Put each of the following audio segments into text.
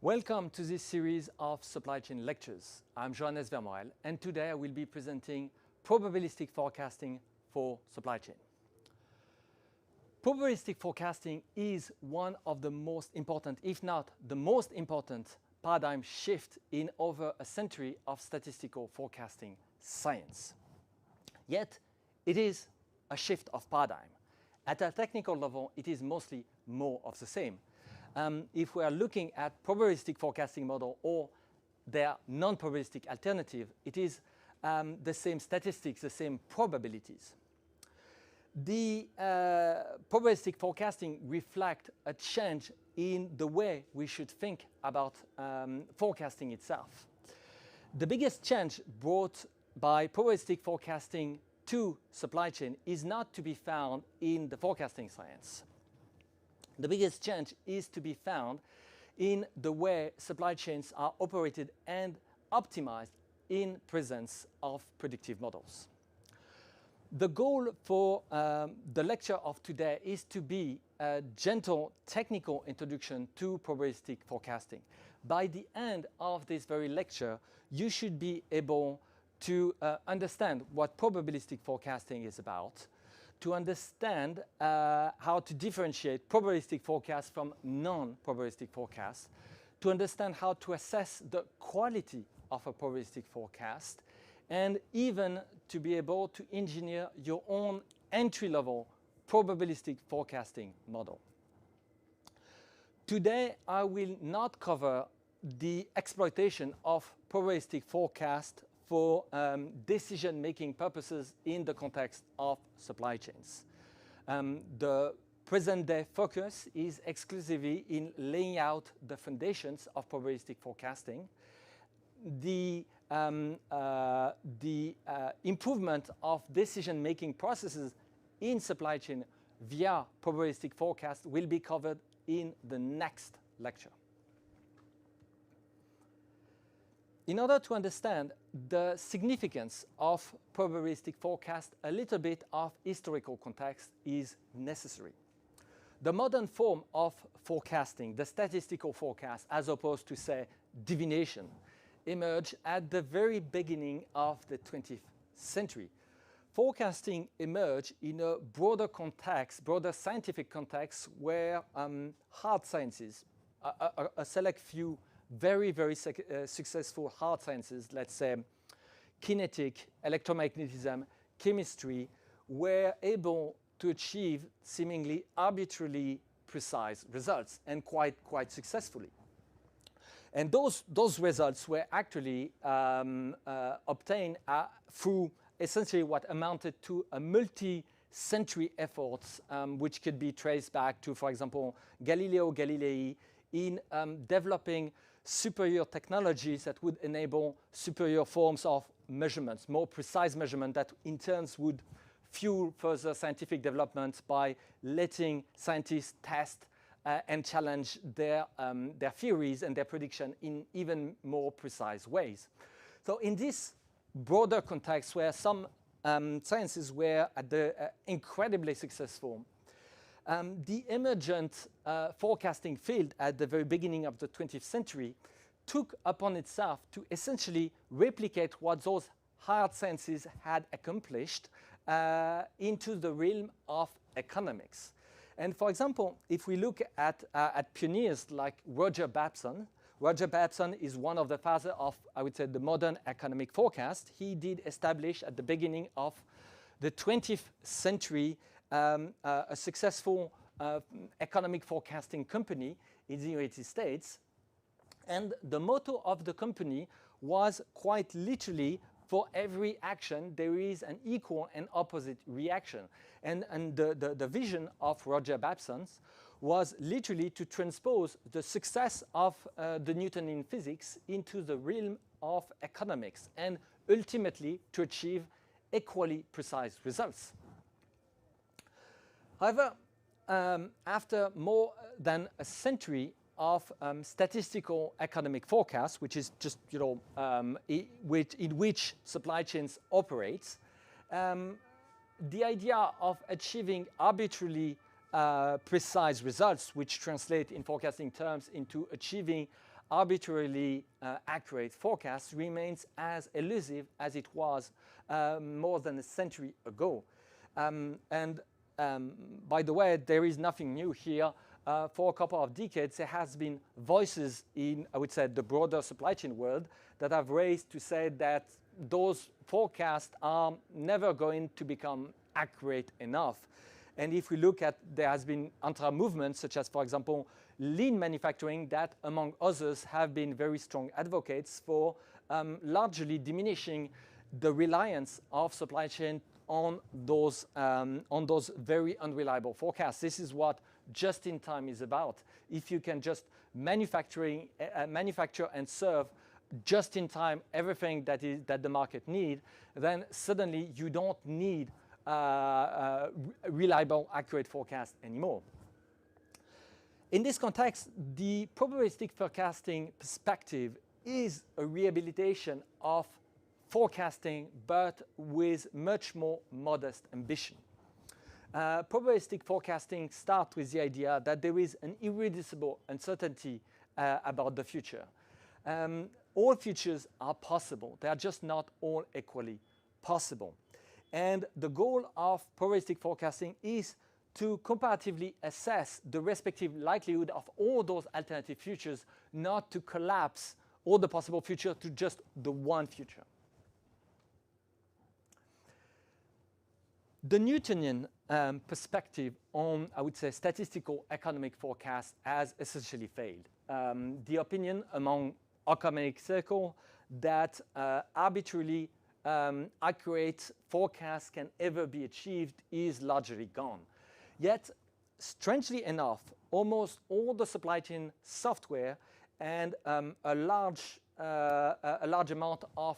Welcome to this series of supply chain lectures. I'm Johannes Vermoel, and today I will be presenting probabilistic forecasting for supply chain. Probabilistic forecasting is one of the most important, if not the most important, paradigm shift in over a century of statistical forecasting science. Yet, it is a shift of paradigm. At a technical level, it is mostly more of the same. If we are looking at probabilistic forecasting model or their non-probabilistic alternative, it is the same statistics, the same probabilities. The probabilistic forecasting reflect a change in the way we should think about forecasting itself. The biggest change brought by probabilistic forecasting to supply chain is not to be found in the forecasting science. The biggest change is to be found in the way supply chains are operated and optimized in presence of predictive models. The goal for the lecture of today is to be a gentle technical introduction to probabilistic forecasting. By the end of this very lecture, you should be able to understand what probabilistic forecasting is about, to understand how to differentiate probabilistic forecasts from non-probabilistic forecasts, to understand how to assess the quality of a probabilistic forecast, and even to be able to engineer your own entry-level probabilistic forecasting model. Today, I will not cover the exploitation of probabilistic forecast for decision-making purposes in the context of supply chains. The present-day focus is exclusively in laying out the foundations of probabilistic forecasting, the improvement of decision-making processes in supply chain via probabilistic forecast will be covered in the next lecture. In order to understand the significance of probabilistic forecast, a little bit of historical context is necessary. The modern form of forecasting, the statistical forecast, as opposed to, say, divination, emerged at the very beginning of the 20th century. Forecasting emerged in a broader context, broader scientific context, where hard sciences, a select few very successful hard sciences, let's say kinetic, electromagnetism, chemistry, were able to achieve seemingly arbitrarily precise results, and quite successfully. And those results were actually obtained through essentially what amounted to a multi-century efforts, which could be traced back to, for example, Galileo Galilei in developing superior technologies that would enable superior forms of measurements, more precise measurement that in turn would fuel further scientific development by letting scientists test and challenge their theories and their prediction in even more precise ways. So in this broader context where some sciences were at the incredibly successful, the emergent forecasting field at the very beginning of the 20th century took upon itself to essentially replicate what those hard sciences had accomplished into the realm of economics. And for example, if we look at pioneers like Roger Babson is one of the fathers of, I would say, the modern economic forecast. He did establish at the beginning of the 20th century a successful economic forecasting company in the United States. And the motto of the company was quite literally, for every action, there is an equal and opposite reaction. And the vision of Roger Babson's was literally to transpose the success of the Newtonian physics into the realm of economics and ultimately to achieve equally precise results. However, after more than a century of statistical economic forecasts, which is just, in which supply chains operate, the idea of achieving arbitrarily precise results, which translate in forecasting terms into achieving arbitrarily accurate forecast remains as elusive as it was more than a century ago. By the way, there is nothing new here. For a couple of decades, there has been voices in, I would say, the broader supply chain world that have raised to say that those forecasts are never going to become accurate enough. And if we look at, there has been intra-movements, such as, for example, lean manufacturing, that, among others, have been very strong advocates for largely diminishing the reliance of supply chain on those very unreliable forecasts. This is what just-in-time is about. If you can just manufacture and serve just-in-time everything that the market needs, then suddenly you don't need reliable, accurate forecast anymore. In this context, the probabilistic forecasting perspective is a rehabilitation of forecasting, but with much more modest ambition. Probabilistic forecasting starts with the idea that there is an irreducible uncertainty about the future. All futures are possible. They are just not all equally possible. And the goal of probabilistic forecasting is to comparatively assess the respective likelihood of all those alternative futures, not to collapse all the possible futures to just the one future. The Newtonian perspective on, I would say, statistical economic forecast has essentially failed. The opinion among economic circles that arbitrarily accurate forecasts can ever be achieved is largely gone. Yet, strangely enough, almost all the supply chain software and a large amount of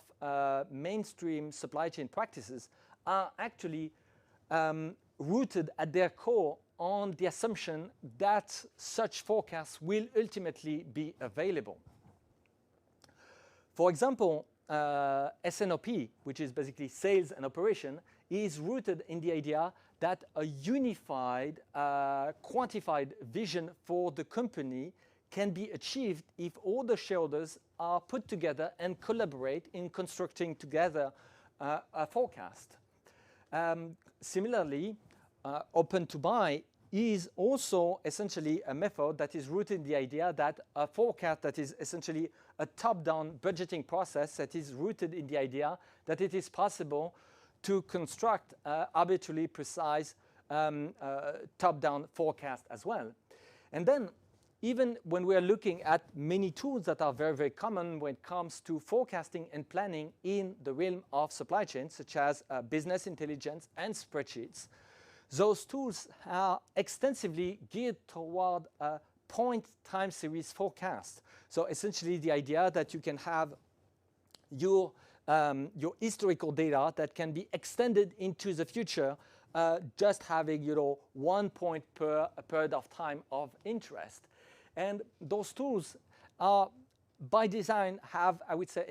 mainstream supply chain practices are actually rooted at their core on the assumption that such forecasts will ultimately be available. For example, s&op, which is basically sales and operation, is rooted in the idea that a unified, quantified vision for the company can be achieved if all the shareholders are put together and collaborate in constructing together a forecast. Similarly, open to buy is also essentially a method that is rooted in the idea that a forecast that is essentially a top-down budgeting process that is rooted in the idea that it is possible to construct arbitrarily precise top-down forecast as well. And then, even when we are looking at many tools that are very, very common when it comes to forecasting and planning in the realm of supply chain, such as business intelligence and spreadsheets, those tools are extensively geared toward a point time series forecast. So essentially the idea that you can have your historical data that can be extended into the future, just having, one point per period of time of interest. And those tools are, by design, have, I would say,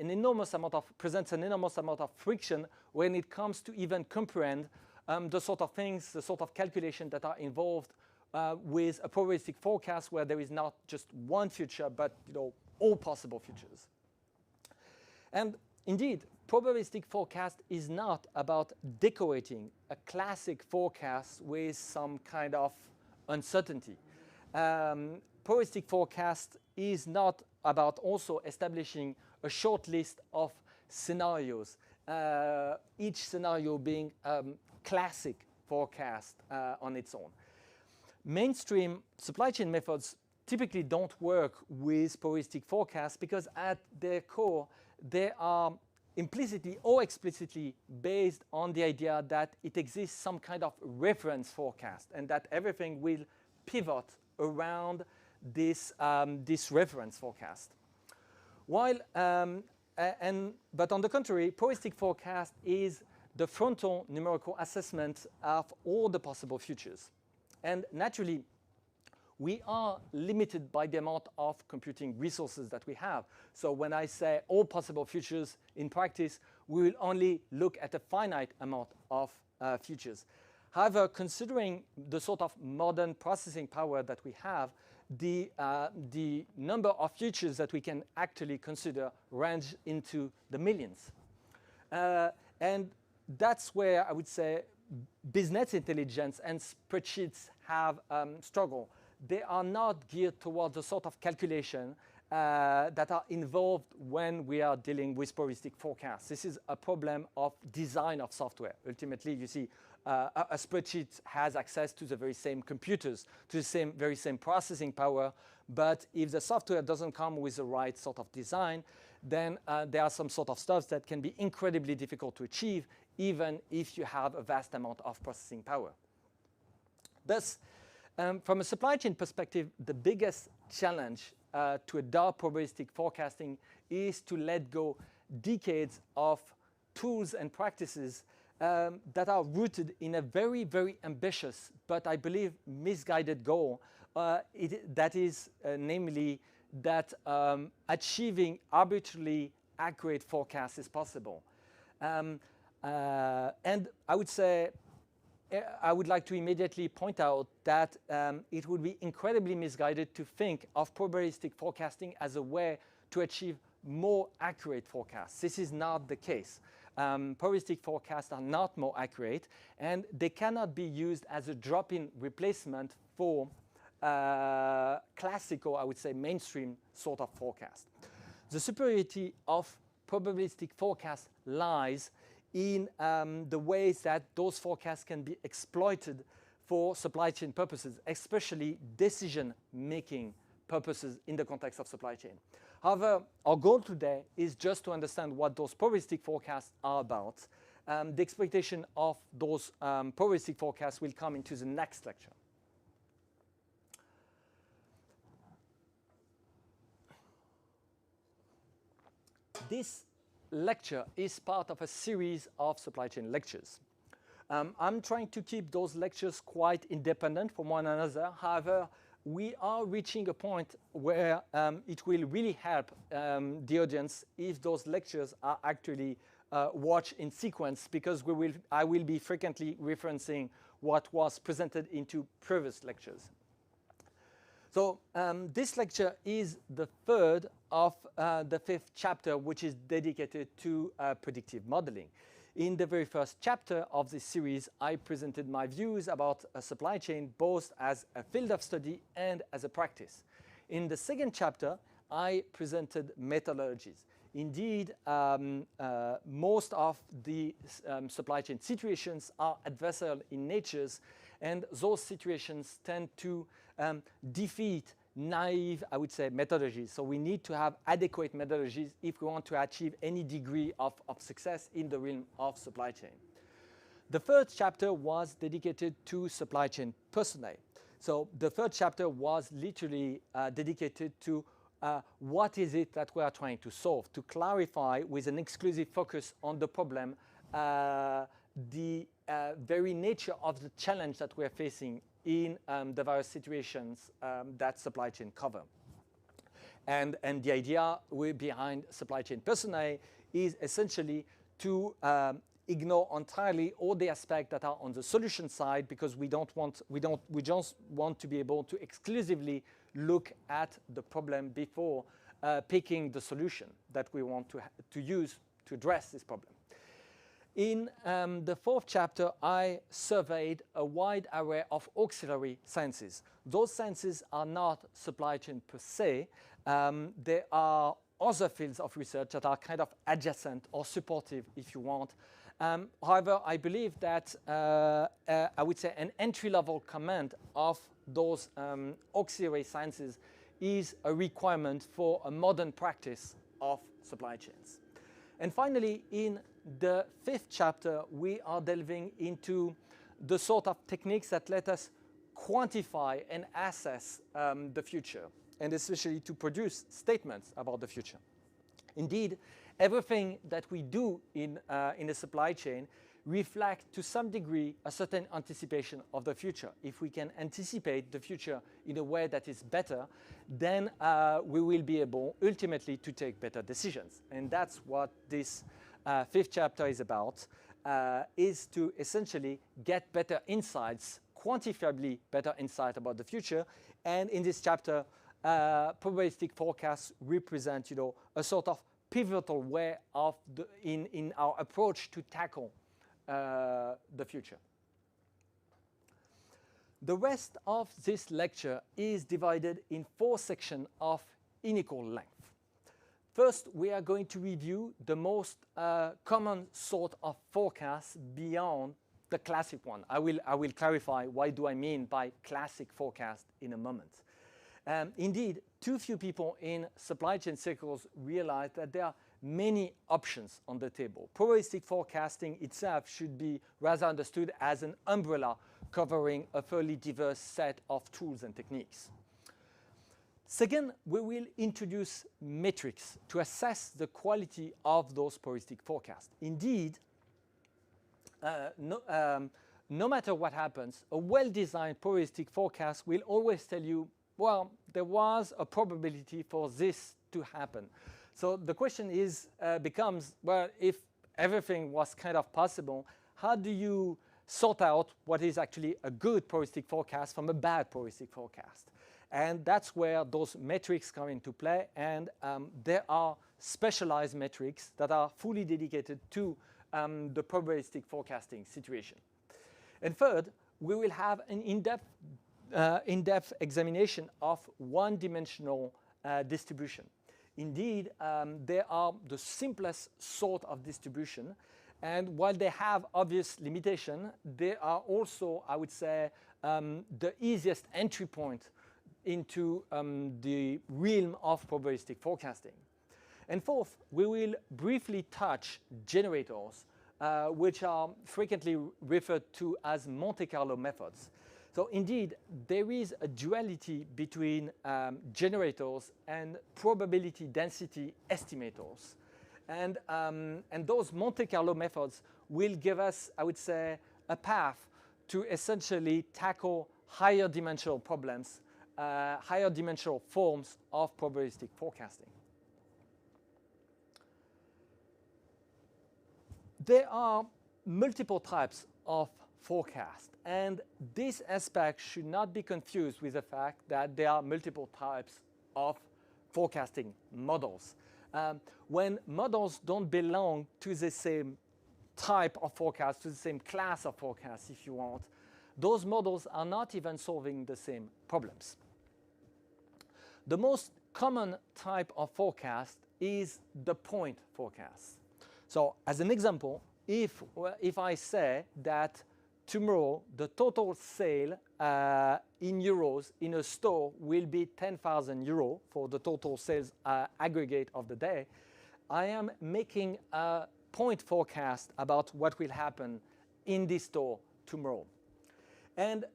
presents an enormous amount of friction when it comes to even comprehend the sort of things, the sort of calculation that are involved with a probabilistic forecast where there is not just one future, but all possible futures. And indeed, probabilistic forecast is not about decorating a classic forecast with some kind of uncertainty. Probabilistic forecast is not about also establishing a short list of scenarios, each scenario being classic forecast on its own. Mainstream supply chain methods typically don't work with probabilistic forecasts because at their core they are implicitly or explicitly based on the idea that it exists some kind of reference forecast and that everything will pivot around this reference forecast. But on the contrary, probabilistic forecast is the frontal numerical assessment of all the possible futures. And naturally, we are limited by the amount of computing resources that we have. So when I say all possible futures, in practice, we will only look at a finite amount of futures. However, considering the sort of modern processing power that we have, the number of futures that we can actually consider range into the millions. And that's where I would say business intelligence and spreadsheets have struggled. They are not geared towards the sort of calculation that are involved when we are dealing with probabilistic forecasts. This is a problem of design of software. Ultimately, you see, a spreadsheet has access to the very same computers, to the very same processing power, but if the software doesn't come with the right sort of design, then there are some sort of stuff that can be incredibly difficult to achieve, even if you have a vast amount of processing power. Thus, from a supply chain perspective, the biggest challenge to adopt probabilistic forecasting is to let go decades of tools and practices that are rooted in a very, very ambitious, but I believe misguided goal. That is namely that achieving arbitrarily accurate forecasts is possible. And I would say, I would like to immediately point out that it would be incredibly misguided to think of probabilistic forecasting as a way to achieve more accurate forecasts. This is not the case. Probabilistic forecasts are not more accurate, and they cannot be used as a drop-in replacement for classical, I would say, mainstream sort of forecast. The superiority of probabilistic forecasts lies in the ways that those forecasts can be exploited for supply chain purposes, especially decision-making purposes in the context of supply chain. However, our goal today is just to understand what those probabilistic forecasts are about. The exploitation of those probabilistic forecasts will come into the next lecture. This lecture is part of a series of supply chain lectures. I'm trying to keep those lectures quite independent from one another. However, we are reaching a point where it will really help the audience if those lectures are actually watched in sequence, because I will be frequently referencing what was presented into previous lectures. So this lecture is the third of the fifth chapter, which is dedicated to predictive modeling. In the very first chapter of this series, I presented my views about a supply chain both as a field of study and as a practice. In the second chapter, I presented methodologies. Indeed, most of the supply chain situations are adversarial in nature, and those situations tend to defeat naive, I would say, methodologies. So we need to have adequate methodologies if we want to achieve any degree of success in the realm of supply chain. The third chapter was dedicated to supply chain personnel. So the third chapter was literally dedicated to what is it that we are trying to solve, to clarify with an exclusive focus on the problem, the very nature of the challenge that we are facing in the various situations that supply chain cover. And the idea behind supply chain personnel is essentially to ignore entirely all the aspects that are on the solution side, because we just want to be able to exclusively look at the problem before picking the solution that we want to use to address this problem. In the fourth chapter, I surveyed a wide array of auxiliary sciences. Those sciences are not supply chain per se. There are other fields of research that are kind of adjacent or supportive, if you want. However, I believe that I would say an entry-level command of those auxiliary sciences is a requirement for a modern practice of supply chains. And finally, in the fifth chapter, we are delving into the sort of techniques that let us quantify and assess the future, and especially to produce statements about the future. Indeed, everything that we do in a supply chain reflects to some degree a certain anticipation of the future. If we can anticipate the future in a way that is better, then we will be able ultimately to take better decisions. And that's what this fifth chapter is about, is to essentially get better insights quantifiably better insight about the future. And in this chapter, probabilistic forecasts represent, a sort of pivotal way of in our approach to tackle the future. The rest of this lecture is divided in 4 sections of unequal length. First, we are going to review the most common sort of forecasts beyond the classic one. I will clarify what do I mean by classic forecast in a moment. Indeed, too few people in supply chain circles realize that there are many options on the table. Probabilistic forecasting itself should be rather understood as an umbrella covering a fairly diverse set of tools and techniques. Second, we will introduce metrics to assess the quality of those probabilistic forecasts. Indeed, no matter what happens, a well-designed probabilistic forecast will always tell you, well, there was a probability for this to happen. So the question is, becomes, well, if everything was kind of possible, how do you sort out what is actually a good probabilistic forecast from a bad probabilistic forecast? And that's where those metrics come into play, and there are specialized metrics that are fully dedicated to the probabilistic forecasting situation. And third, we will have an in-depth examination of one-dimensional distribution. Indeed, they are the simplest sort of distribution, and while they have obvious limitation, they are also, I would say, the easiest entry point into the realm of probabilistic forecasting. And fourth, we will briefly touch generators, which are frequently referred to as Monte Carlo methods. So indeed, there is a duality between generators and probability density estimators. And those Monte Carlo methods will give us, I would say, a path to essentially tackle higher dimensional problems, higher dimensional forms of probabilistic forecasting. There are multiple types of forecast, and this aspect should not be confused with the fact that there are multiple types of forecasting models. When models don't belong to the same type of forecast, to the same class of forecast, if you want, those models are not even solving the same problems. The most common type of forecast is the point forecast. So as an example, if I say that tomorrow the total sale in euros in a store will be 10,000 euros for the total sales aggregate of the day, I am making a point forecast about what will happen in this store tomorrow. And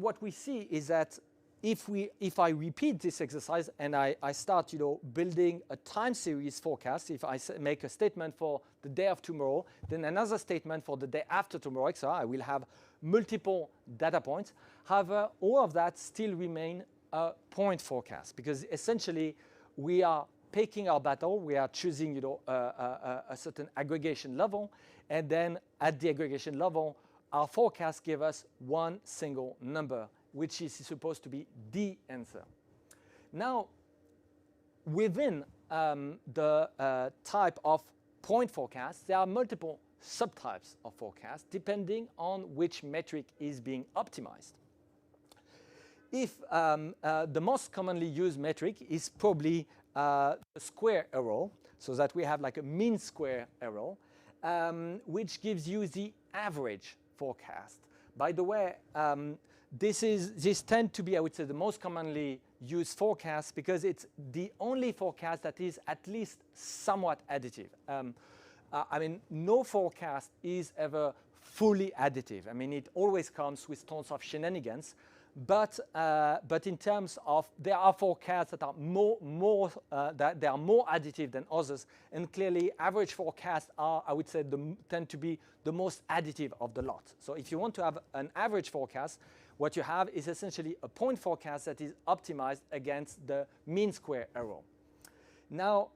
what we see is that if I repeat this exercise and I start, building a time series forecast, if I make a statement for the day of tomorrow, then another statement for the day after tomorrow, so I will have multiple data points. However, all of that still remain a point forecast, because essentially we are picking our battle, we are choosing, a certain aggregation level, and then at the aggregation level, our forecast gives us one single number, which is supposed to be the answer. Now, within the type of point forecast, there are multiple subtypes of forecast depending on which metric is being optimized. If the most commonly used metric is probably the square error, so that we have like a mean square error, which gives you the average forecast. By the way, this tends to be, I would say, the most commonly used forecast because it's the only forecast that is at least somewhat additive. I mean, no forecast is ever fully additive. I mean, it always comes with tons of shenanigans. But in terms of, there are forecasts that are more additive than others, and clearly average forecasts are, I would say, tend to be the most additive of the lot. So if you want to have an average forecast, what you have is essentially a point forecast that is optimized against the mean square error. Now,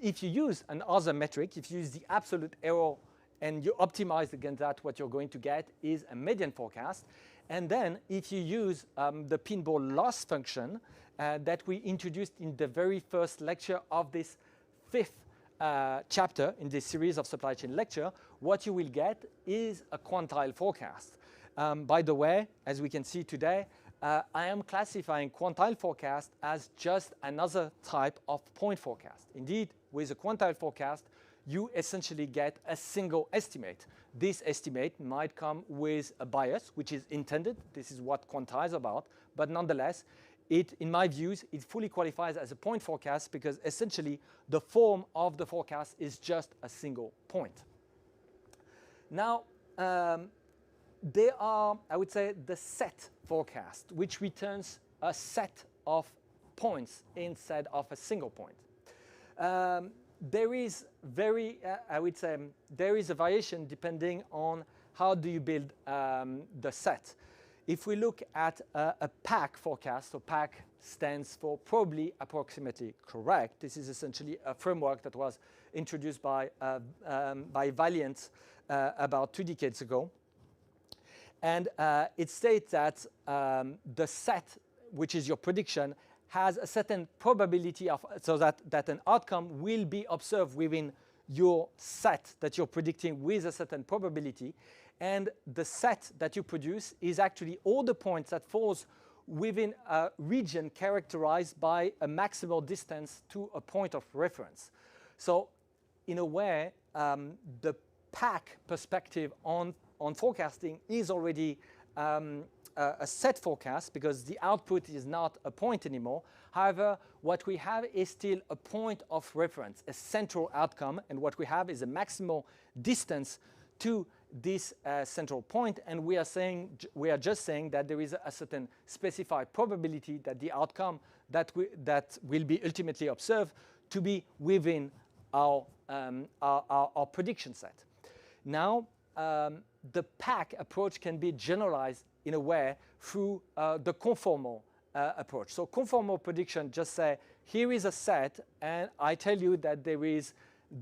if you use another metric, if you use the absolute error and you optimize against that, what you're going to get is a median forecast. And then if you use the pinball loss function that we introduced in the very first lecture of this fifth chapter in this series of supply chain lecture, what you will get is a quantile forecast. By the way, as we can see today, I am classifying quantile forecast as just another type of point forecast. Indeed, with a quantile forecast, you essentially get a single estimate. This estimate might come with a bias, which is intended. This is what quantile is about. But nonetheless, in my views, it fully qualifies as a point forecast because essentially the form of the forecast is just a single point. Now, there are, I would say, the set forecast, which returns a set of points instead of a single point. There is I would say, there is a variation depending on how do you build the set. If we look at a PAC forecast, so PAC stands for probably approximately correct. This is essentially a framework that was introduced by Valiant about 2 decades ago. And it states that the set, which is your prediction, has a certain probability of, so that an outcome will be observed within your set that you're predicting with a certain probability. And the set that you produce is actually all the points that falls within a region characterized by a maximal distance to a point of reference. So in a way, the PAC perspective on forecasting is already a set forecast because the output is not a point anymore. However, what we have is still a point of reference, a central outcome, and what we have is a maximal distance to this central point, and we are just saying that there is a certain specified probability that the outcome that will be ultimately observed to be within our prediction set. Now, the PAC approach can be generalized in a way through the conformal approach. So conformal prediction just say, here is a set, and I tell you that there is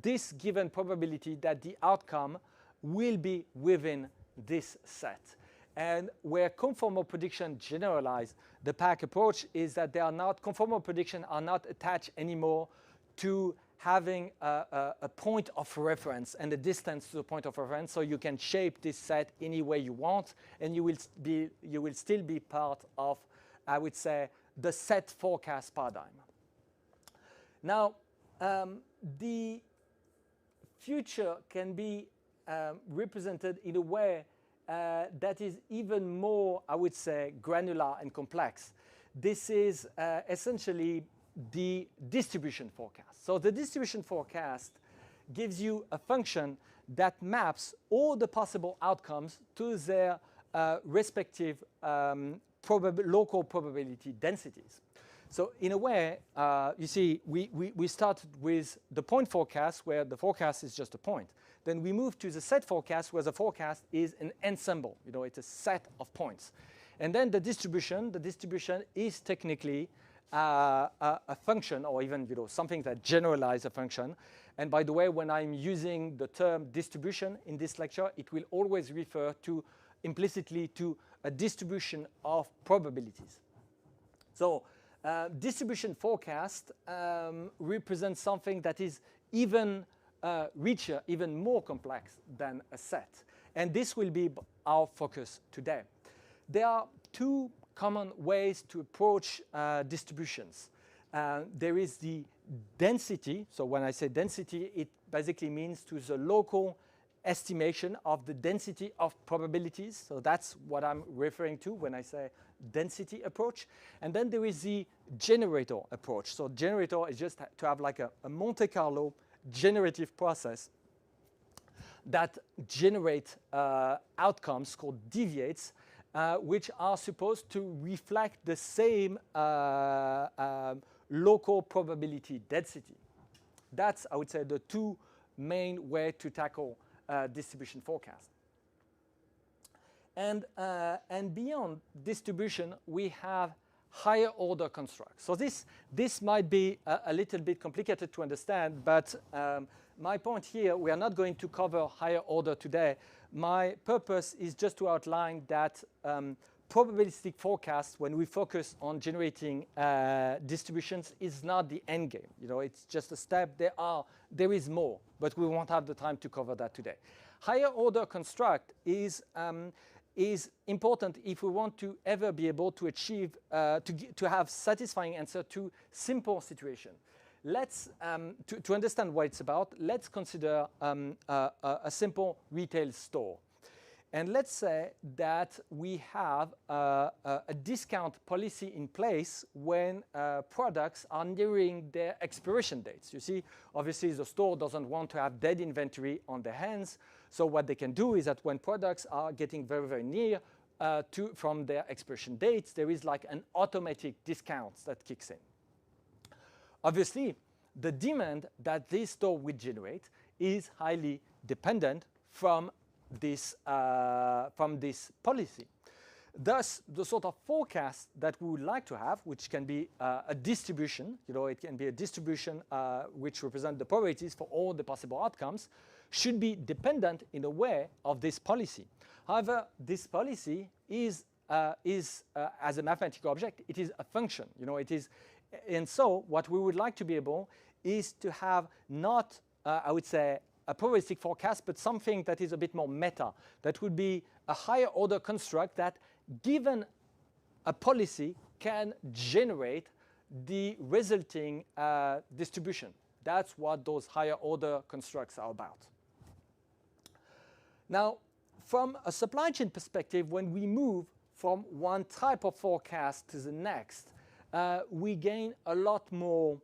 this given probability that the outcome will be within this set. And where conformal prediction generalize the PAC approach is that they are not, conformal prediction are not attached anymore to having a point of reference and a distance to the point of reference, so you can shape this set any way you want, and you will still be part of, I would say, the set forecast paradigm. Now, the future can be represented in a way that is even more, I would say, granular and complex. This is essentially the distribution forecast. So the distribution forecast gives you a function that maps all the possible outcomes to their respective local probability densities. So in a way, you see, we started with the point forecast where the forecast is just a point. Then we move to the set forecast where the forecast is an ensemble. You know, it's a set of points. And then the distribution is technically a function, or even something that generalizes a function. And by the way, when I'm using the term distribution in this lecture, it will always refer to implicitly to a distribution of probabilities. So distribution forecast represents something that is even richer, even more complex than a set. And this will be our focus today. There are two common ways to approach distributions. There is the density. So when I say density, it basically means to the local estimation of the density of probabilities. So that's what I'm referring to when I say density approach. And then there is the generator approach. So generator is just to have like a Monte Carlo generative process that generate outcomes called deviates, which are supposed to reflect the same local probability density. That's, I would say, the two main ways to tackle distribution forecast. And beyond distribution, we have higher order constructs. So this might be a little bit complicated to understand, but my point here, we are not going to cover higher order today. My purpose is just to outline that probabilistic forecast, when we focus on generating distributions, is not the end game. You know, it's just a step. There is more, but we won't have the time to cover that today. Higher order construct is important if we want to ever be able to achieve, to have satisfying answer to simple situation. Let's, to understand what it's about, let's consider a simple retail store. And let's say that we have a discount policy in place when products are nearing their expiration dates. You see, obviously the store doesn't want to have dead inventory on their hands. So what they can do is that when products are getting very, very near from their expiration dates, there is like an automatic discount that kicks in. Obviously, the demand that this store will generate is highly dependent from this policy. Thus, the sort of forecast that we would like to have, which can be a distribution, you know, it can be a distribution which represents the probabilities for all the possible outcomes, should be dependent in a way of this policy. However, this policy is as a mathematical object, it is a function, you know, it is. And so what we would like to be able is to have not, I would say, a probabilistic forecast, but something that is a bit more meta. That would be a higher order construct that, given a policy, can generate the resulting distribution. That's what those higher order constructs are about. Now, from a supply chain perspective, when we move from one type of forecast to the next, we gain a lot more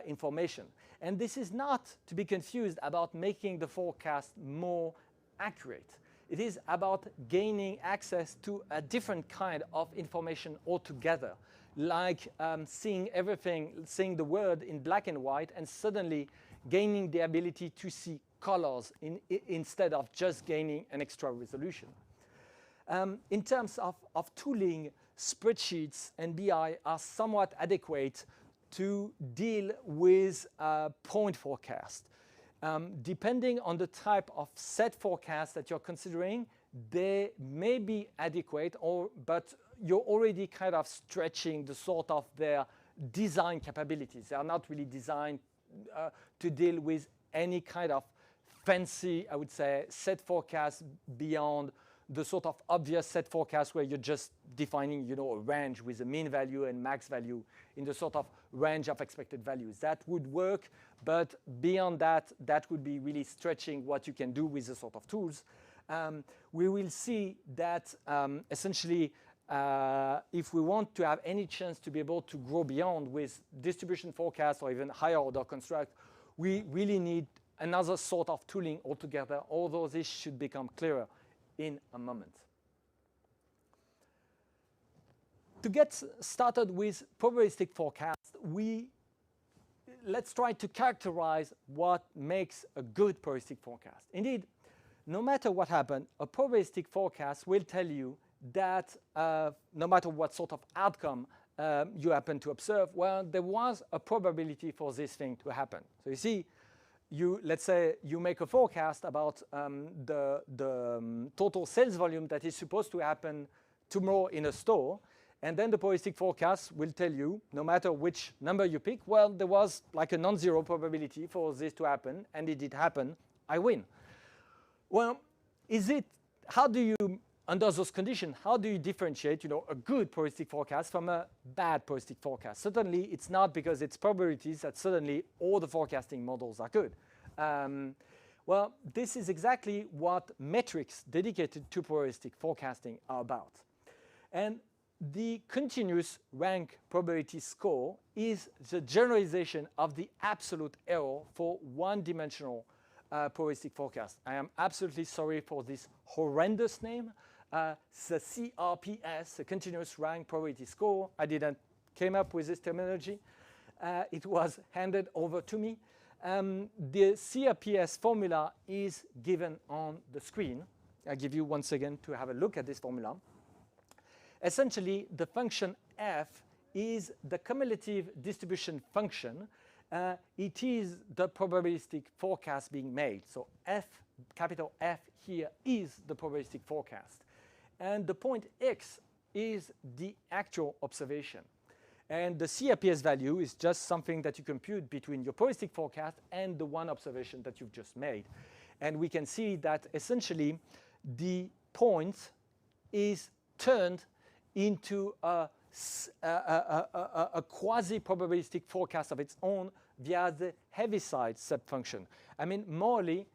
information. And this is not to be confused about making the forecast more accurate. It is about gaining access to a different kind of information altogether, like seeing everything, seeing the world in black and white, and suddenly gaining the ability to see colors instead of just gaining an extra resolution. In terms of tooling, spreadsheets and BI are somewhat adequate to deal with point forecast. Depending on the type of set forecast that you're considering, they may be adequate, but you're already kind of stretching the sort of their design capabilities. They are not really designed to deal with any kind of fancy, I would say, set forecast beyond the sort of obvious set forecast where you're just defining, you know, a range with a mean value and max value in the sort of range of expected values. That would work, but beyond that, that would be really stretching what you can do with the sort of tools. We will see that essentially, if we want to have any chance to be able to grow beyond with distribution forecast or even higher order construct, we really need another sort of tooling altogether, although this should become clearer in a moment. To get started with probabilistic forecast, let's try to characterize what makes a good probabilistic forecast. Indeed, no matter what happens, a probabilistic forecast will tell you that no matter what sort of outcome you happen to observe, well, there was a probability for this thing to happen. So you see, let's say you make a forecast about the total sales volume that is supposed to happen tomorrow in a store, and then the probabilistic forecast will tell you, no matter which number you pick, well, there was like a non-zero probability for this to happen, and it did happen, I win. Well, how do you, under those conditions, how do you differentiate, you know, a good probabilistic forecast from a bad probabilistic forecast? Certainly, it's not because it's probabilities that suddenly all the forecasting models are good. Well, this is exactly what metrics dedicated to probabilistic forecasting are about. And the continuous rank probability score is the generalization of the absolute error for one-dimensional probabilistic forecast. I am absolutely sorry for this horrendous name. The CRPS, the continuous rank probability score. I didn't came up with this terminology. It was handed over to me. The CRPS formula is given on the screen. I'll give you once again to have a look at this formula. Essentially, the function f is the cumulative distribution function it is the probabilistic forecast being made. So F, capital F here is the probabilistic forecast. And the point X is the actual observation. And the CRPS value is just something that you compute between your probabilistic forecast and the one observation that you've just made. And we can see that essentially the point is turned into a quasi-probabilistic forecast of its own via the Heaviside subfunction. I mean, morally,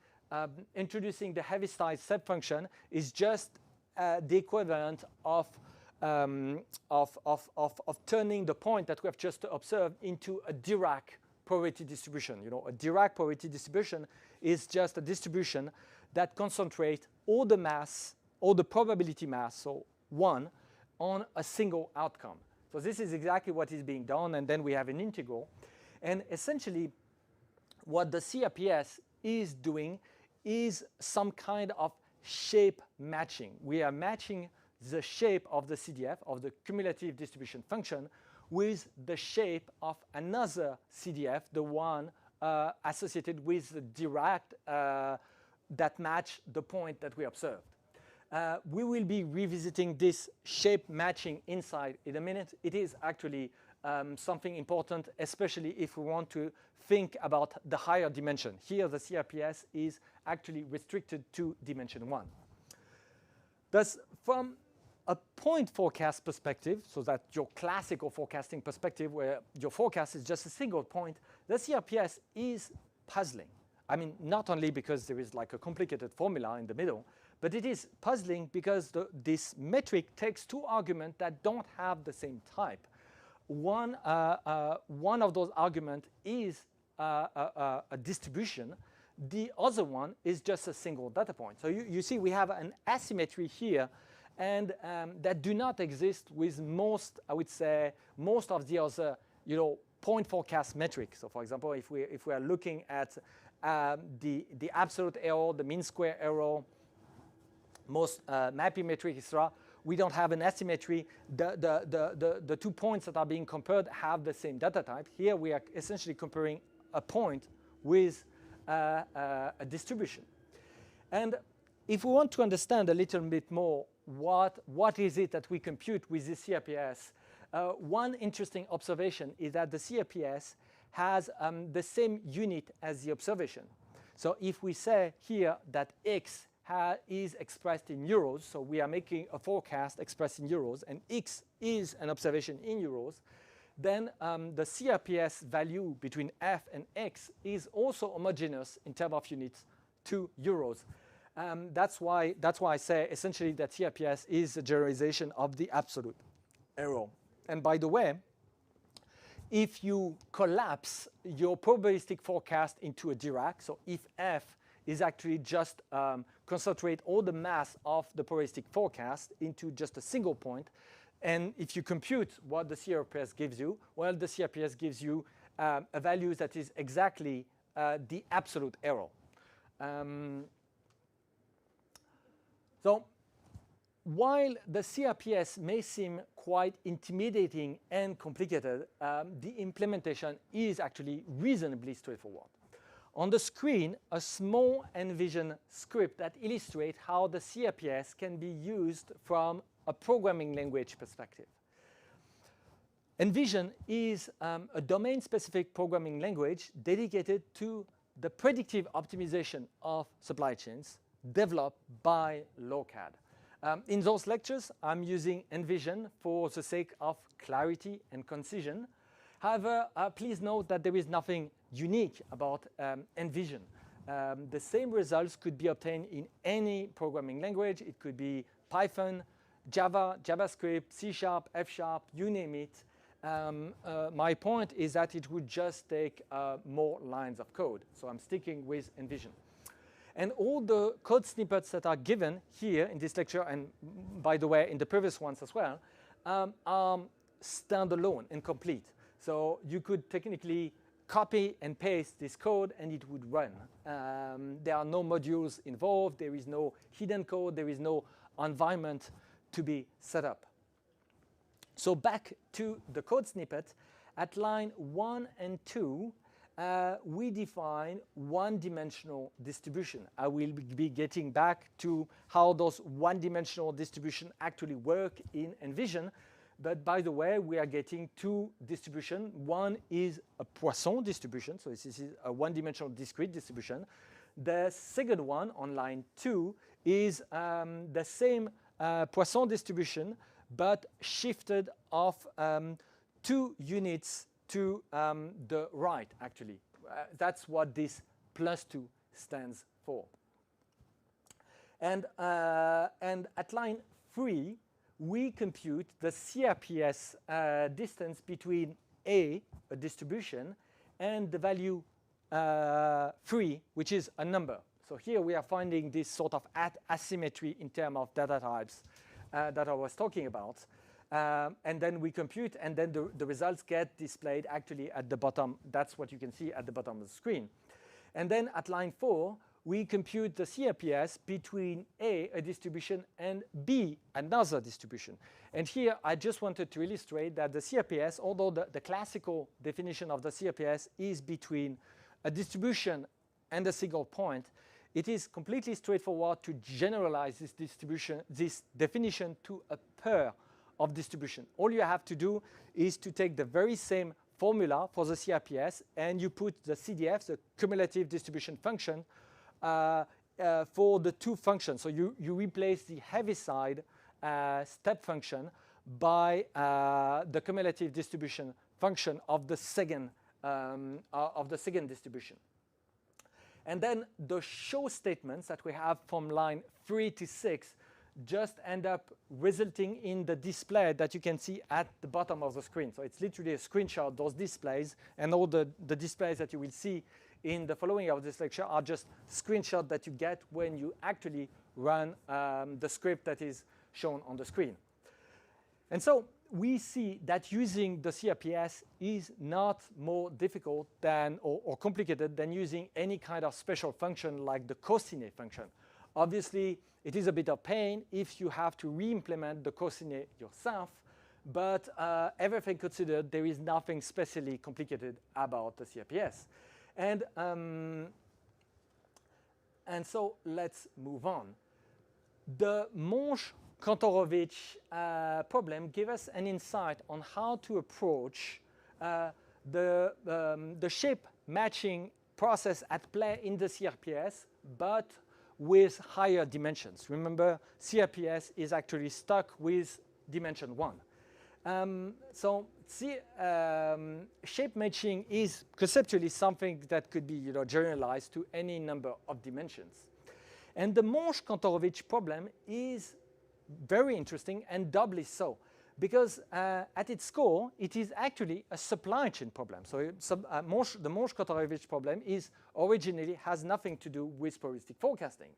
introducing the Heaviside subfunction is just the equivalent of turning the point that we have just observed into a Dirac probability distribution. You know, a Dirac probability distribution is just a distribution that concentrates all the mass, all the probability mass, so 1, on a single outcome. So this is exactly what is being done, and then we have an integral. And essentially, what the CRPS is doing is some kind of shape matching. We are matching the shape of the CDF, of the cumulative distribution function, with the shape of another CDF, the one associated with the Dirac that match the point that we observed. We will be revisiting this shape matching inside in a minute. It is actually something important, especially if we want to think about the higher dimension. Here, the CRPS is actually restricted to dimension 1. Thus, from a point forecast perspective, so that your classical forecasting perspective where your forecast is just a single point, the CRPS is puzzling. I mean, not only because there is like a complicated formula in the middle, but it is puzzling because this metric takes two arguments that don't have the same type. One of those arguments is a distribution. The other one is just a single data point. So you see we have an asymmetry here, and that do not exist with most, I would say, most of the other, point forecast metrics. So for example, if we are looking at the absolute error, the mean square error, most mapping metric, etc., we don't have an asymmetry. The 2 points that are being compared have the same data type. Here we are essentially comparing a point with a distribution. And if we want to understand a little bit more what is it that we compute with the CRPS, one interesting observation is that the CRPS has the same unit as the observation. So if we say here that X is expressed in euros, so we are making a forecast expressed in euros, and X is an observation in euros, then the CRPS value between F and X is also homogeneous in terms of units to euros. That's why I say essentially that CRPS is a generalization of the absolute error. And by the way, if you collapse your probabilistic forecast into a Dirac, so if F is actually just concentrate all the mass of the probabilistic forecast into just a single point, and if you compute what the CRPS gives you, well, the CRPS gives you a value that is exactly the absolute error. So while the CRPS may seem quite intimidating and complicated, the implementation is actually reasonably straightforward. On the screen, a small Envision script that illustrates how the CRPS can be used from a programming language perspective. Envision is a domain-specific programming language dedicated to the predictive optimization of supply chains developed by Lokad. In those lectures, I'm using Envision for the sake of clarity and concision. However, please note that there is nothing unique about Envision. The same results could be obtained in any programming language. It could be Python, Java, JavaScript, C#, F#, you name it. My point is that it would just take more lines of code. So I'm sticking with Envision. And all the code snippets that are given here in this lecture, and by the way, in the previous ones as well, are standalone and complete. So you could technically copy and paste this code and it would run. There are no modules involved. There is no hidden code. There is no environment to be set up. So back to the code snippet. At line 1 and 2, we define one-dimensional distribution. I will be getting back to how those one-dimensional distributions actually work in Envision. But by the way, we are getting two distributions. One is a Poisson distribution, so this is a one-dimensional discrete distribution. The second one, on line 2, is the same Poisson distribution, but shifted off 2 units to the right, actually. That's what this +2 stands for. And at line 3, we compute the CRPS distance between a distribution, and the value 3, which is a number. So here we are finding this sort of asymmetry in terms of data types that I was talking about. And then we compute, and then the results get displayed actually at the bottom. That's what you can see at the bottom of the screen. And then at line 4, we compute the CRPS between a distribution, and B, another distribution. And here I just wanted to illustrate that the CRPS, although the classical definition of the CRPS is between a distribution and a single point, it is completely straightforward to generalize this definition to a pair of distribution. All you have to do is to take the very same formula for the CRPS, and you put the CDF, the cumulative distribution function, for the two functions. So you replace the Heaviside step function by the cumulative distribution function of the second distribution. And then the show statements that we have from line 3 to 6 just end up resulting in the display that you can see at the bottom of the screen. So it's literally a screenshot of those displays, and all the displays that you will see in the following of this lecture are just screenshots that you get when you actually run the script that is shown on the screen. And so we see that using the CRPS is not more difficult than or complicated than using any kind of special function like the cosine function. Obviously, it is a bit of pain if you have to re-implement the cosine yourself, but everything considered, there is nothing specially complicated about the CRPS. And so let's move on. The Monge-Kantorovich problem gave us an insight on how to approach the shape matching process at play in the CRPS, but with higher dimensions. Remember, CRPS is actually stuck with dimension 1. So shape matching is conceptually something that could be generalized to any number of dimensions. And the Monge-Kantorovich problem is very interesting, and doubly so, because at its core, it is actually a supply chain problem. So the Monge-Kantorovich problem originally has nothing to do with probabilistic forecasting.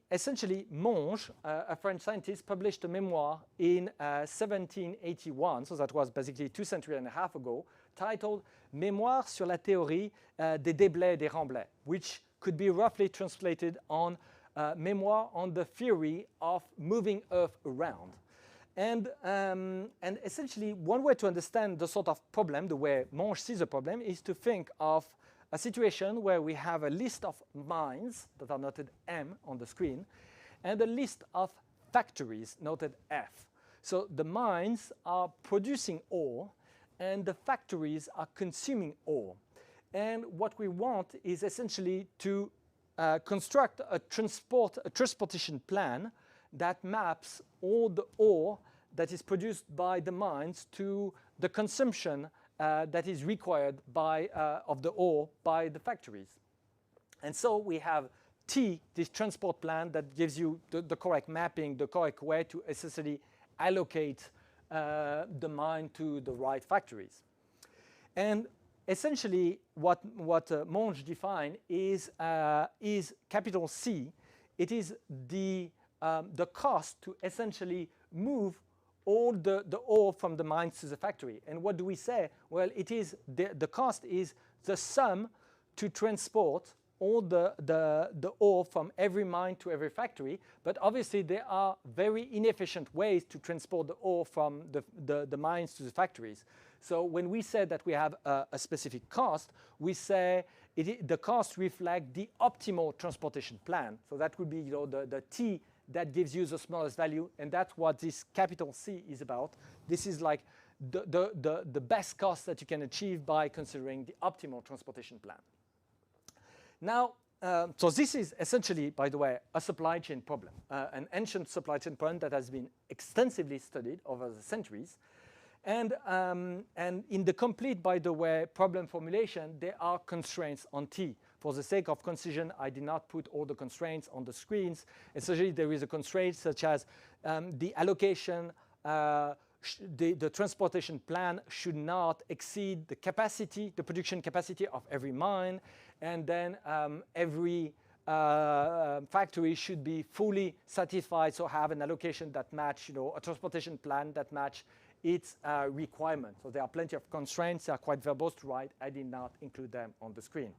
Essentially, Monge, a French scientist, published a memoir in 1781, so that was basically 2 centuries and a half ago, titled Mémoire sur la théorie des déblais et des remblais, which could be roughly translated on memoir on the theory of moving Earth around. And essentially, one way to understand the sort of problem, the way Monge sees the problem, is to think of a situation where we have a list of mines that are noted M on the screen, and a list of factories noted F. So the mines are producing ore, and the factories are consuming ore. And what we want is essentially to construct a transportation plan that maps all the ore that is produced by the mines to the consumption that is required of the ore by the factories. And so we have T, this transport plan that gives you the correct mapping, the correct way to essentially allocate the mine to the right factories. And essentially, what Monge defined is capital C. It is the cost to essentially move all the ore from the mines to the factory. And what do we say? Well, it is the cost is the sum to transport all the ore from every mine to every factory, but obviously there are very inefficient ways to transport the ore from the mines to the factories. So when we say that we have a specific cost, we say the cost reflects the optimal transportation plan. So that would be, you know, the T that gives you the smallest value, and that's what this capital C is about. This is like the best cost that you can achieve by considering the optimal transportation plan. Now, so this is essentially, by the way, a supply chain problem, an ancient supply chain problem that has been extensively studied over the centuries. And in the complete, by the way, problem formulation, there are constraints on T. For the sake of concision, I did not put all the constraints on the screens. Essentially, there is a constraint such as the allocation, the transportation plan should not exceed the capacity, the production capacity of every mine, and then every factory should be fully satisfied, so have an allocation that match, you know, a transportation plan that match its requirement. So there are plenty of constraints. They are quite verbose to write. I did not include them on the screen.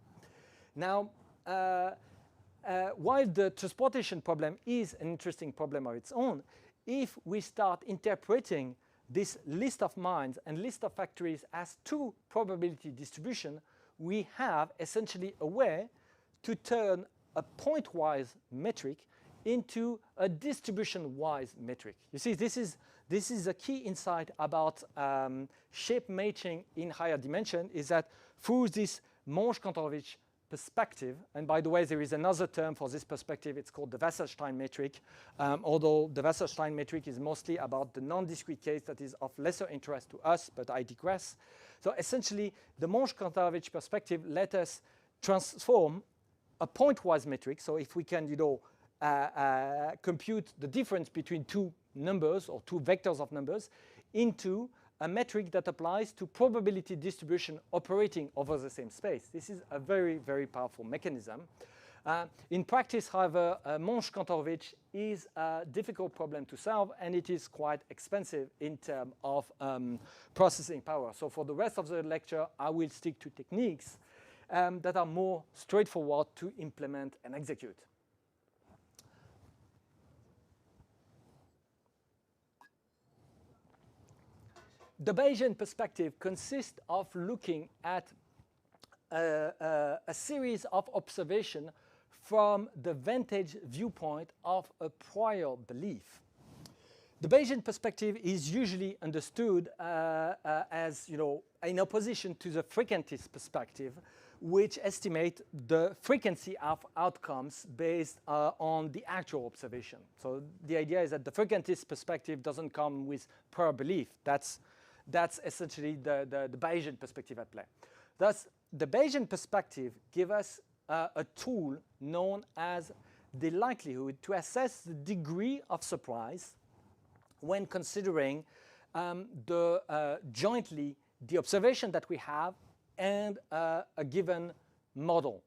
Now, while the transportation problem is an interesting problem of its own, if we start interpreting this list of mines and list of factories as two probability distribution, we have essentially a way to turn a point-wise metric into a distribution-wise metric. You see, this is a key insight about shape matching in higher dimension, is that through this Monge-Kantorovich perspective, and by the way, there is another term for this perspective, it's called the Wasserstein metric, although the Wasserstein metric is mostly about the non-discrete case that is of lesser interest to us, but I digress. So essentially, the Monge-Kantorovich perspective let us transform a point-wise metric, so if we can, you know, compute the difference between two numbers or two vectors of numbers, into a metric that applies to probability distribution operating over the same space. This is a very, very powerful mechanism. In practice, however, Monge-Kantorovich is a difficult problem to solve, and it is quite expensive in terms of processing power. So for the rest of the lecture, I will stick to techniques that are more straightforward to implement and execute. The Bayesian perspective consists of looking at a series of observations from the vantage viewpoint of a prior belief. The Bayesian perspective is usually understood as, you know, in opposition to the frequentist perspective, which estimate the frequency of outcomes based on the actual observation. So the idea is that the frequentist perspective doesn't come with prior belief. That's essentially the Bayesian perspective at play. Thus, the Bayesian perspective gives us a tool known as the likelihood to assess the degree of surprise when considering jointly the observation that we have and a given model.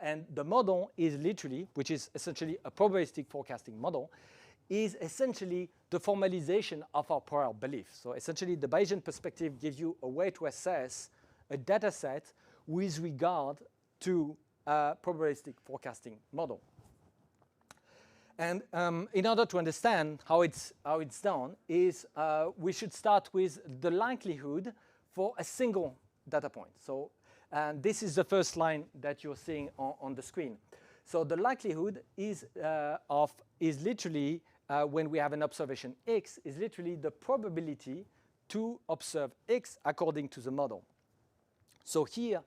And the model is literally, which is essentially a probabilistic forecasting model, is essentially the formalization of our prior belief. So essentially, the Bayesian perspective gives you a way to assess a data set with regard to a probabilistic forecasting model. And in order to understand how it's done, we should start with the likelihood for a single data point. So this is the first line that you're seeing on the screen. So the likelihood is literally when we have an observation X, is literally the probability to observe X according to the model. So here,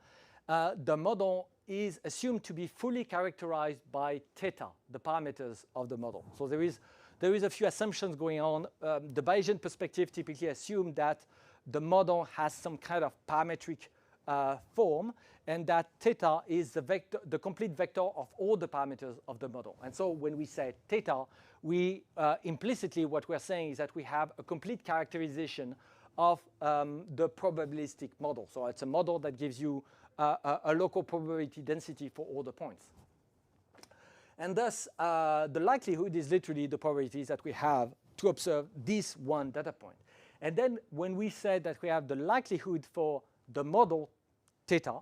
the model is assumed to be fully characterized by theta, the parameters of the model. So there is a few assumptions going on. The Bayesian perspective typically assumes that the model has some kind of parametric form, and that theta is the complete vector of all the parameters of the model. And so when we say theta, we implicitly what we're saying is that we have a complete characterization of the probabilistic model. So it's a model that gives you a local probability density for all the points. And thus, the likelihood is literally the probabilities that we have to observe this one data point. And then when we say that we have the likelihood for the model theta,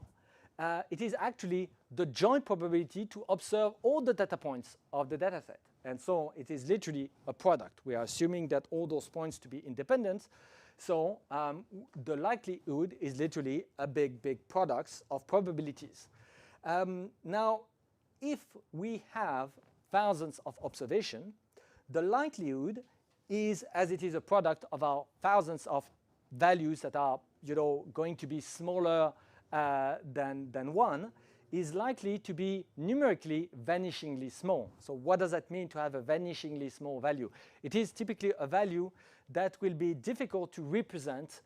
it is actually the joint probability to observe all the data points of the data set. And so it is literally a product. We are assuming that all those points to be independent. So the likelihood is literally a big product of probabilities. Now, if we have thousands of observations, the likelihood is, as it is a product of our thousands of values that are, going to be smaller than 1, is likely to be numerically vanishingly small. So what does that mean to have a vanishingly small value? It is typically a value that will be difficult to represent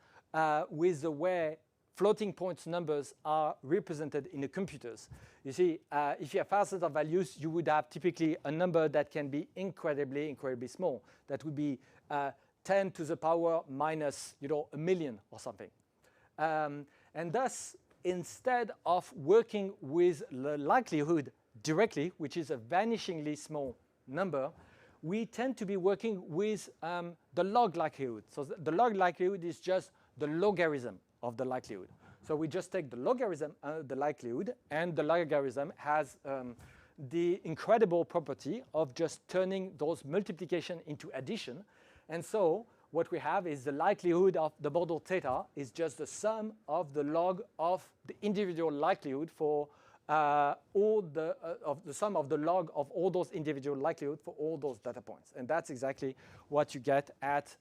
with the way floating point numbers are represented in the computers. You see, if you have thousands of values, you would have typically a number that can be incredibly small. That would be 10 to the power minus, a million or something. And thus, instead of working with the likelihood directly, which is a vanishingly small number, we tend to be working with the log likelihood. So the log likelihood is just the logarithm of the likelihood. So we just take the logarithm of the likelihood, and the logarithm has the incredible property of just turning those multiplication into addition. And so what we have is the likelihood of the model theta is just the sum of the log of the individual likelihood for the sum of the log of all those individual likelihood for all those data points. And that's exactly what you get at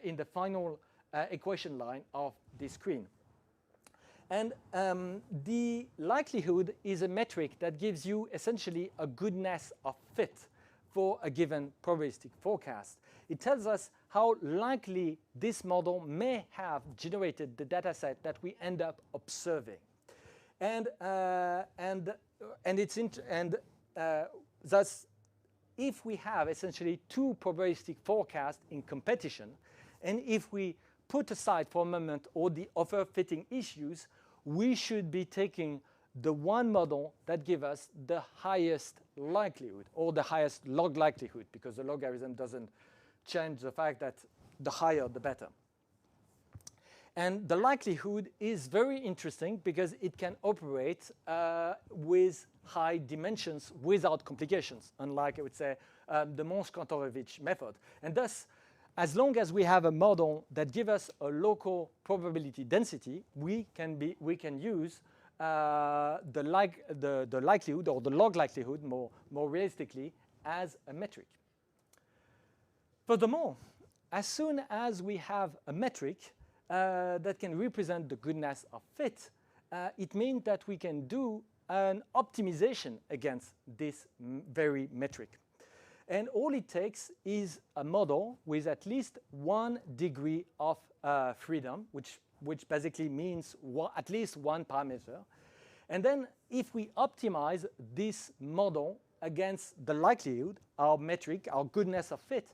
in the final equation line of this screen. And the likelihood is a metric that gives you essentially a goodness of fit for a given probabilistic forecast. It tells us how likely this model may have generated the data set that we end up observing. And thus, if we have essentially two probabilistic forecasts in competition, and if we put aside for a moment all the other fitting issues, we should be taking the one model that gives us the highest likelihood, or the highest log likelihood, because the logarithm doesn't change the fact that the higher the better. And the likelihood is very interesting because it can operate with high dimensions without complications, unlike, I would say, the Monge-Kantorovich method. And thus, as long as we have a model that gives us a local probability density, we can use the likelihood, or the log likelihood more realistically, as a metric. Furthermore, as soon as we have a metric that can represent the goodness of fit, it means that we can do an optimization against this very metric. And all it takes is a model with at least 1 degree of freedom, which basically means at least one parameter. And then if we optimize this model against the likelihood, our metric, our goodness of fit,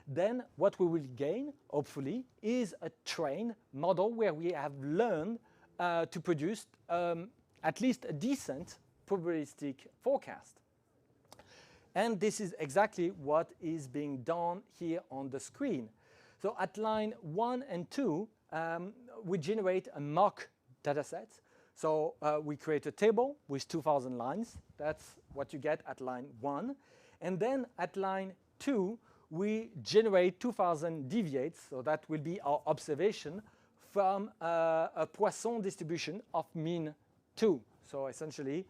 then what we will gain, hopefully, is a trained model where we have learned to produce at least a decent probabilistic forecast. And this is exactly what is being done here on the screen. So at line 1 and 2, we generate a mock data set. So we create a table with 2,000 lines. That's what you get at line 1. And then at line 2, we generate 2,000 deviates. So that will be our observation from a Poisson distribution of mean 2. So essentially,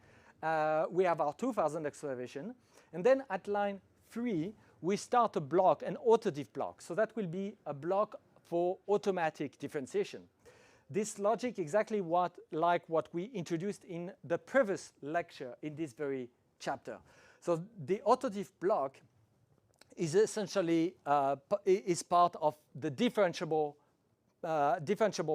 we have our 2,000 observation. And then at line 3, we start a block, an autodiff block. So that will be a block for automatic differentiation. This logic exactly like what we introduced in the previous lecture in this very chapter. So the autodiff block is essentially is part of the differentiable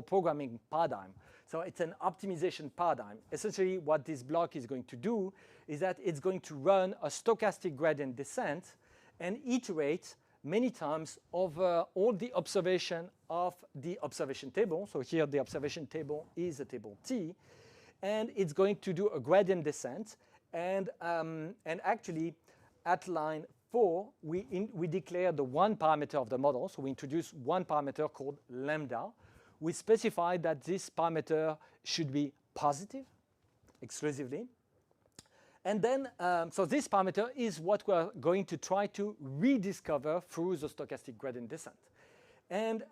programming paradigm. So it's an optimization paradigm. Essentially, what this block is going to do is that it's going to run a stochastic gradient descent and iterate many times over all the observation of the observation table. So here the observation table is a table T, and it's going to do a gradient descent. And actually, at line 4, we declare the one parameter of the model. So we introduce one parameter called lambda. We specify that this parameter should be positive exclusively. And then, so this parameter is what we're going to try to rediscover through the stochastic gradient descent. And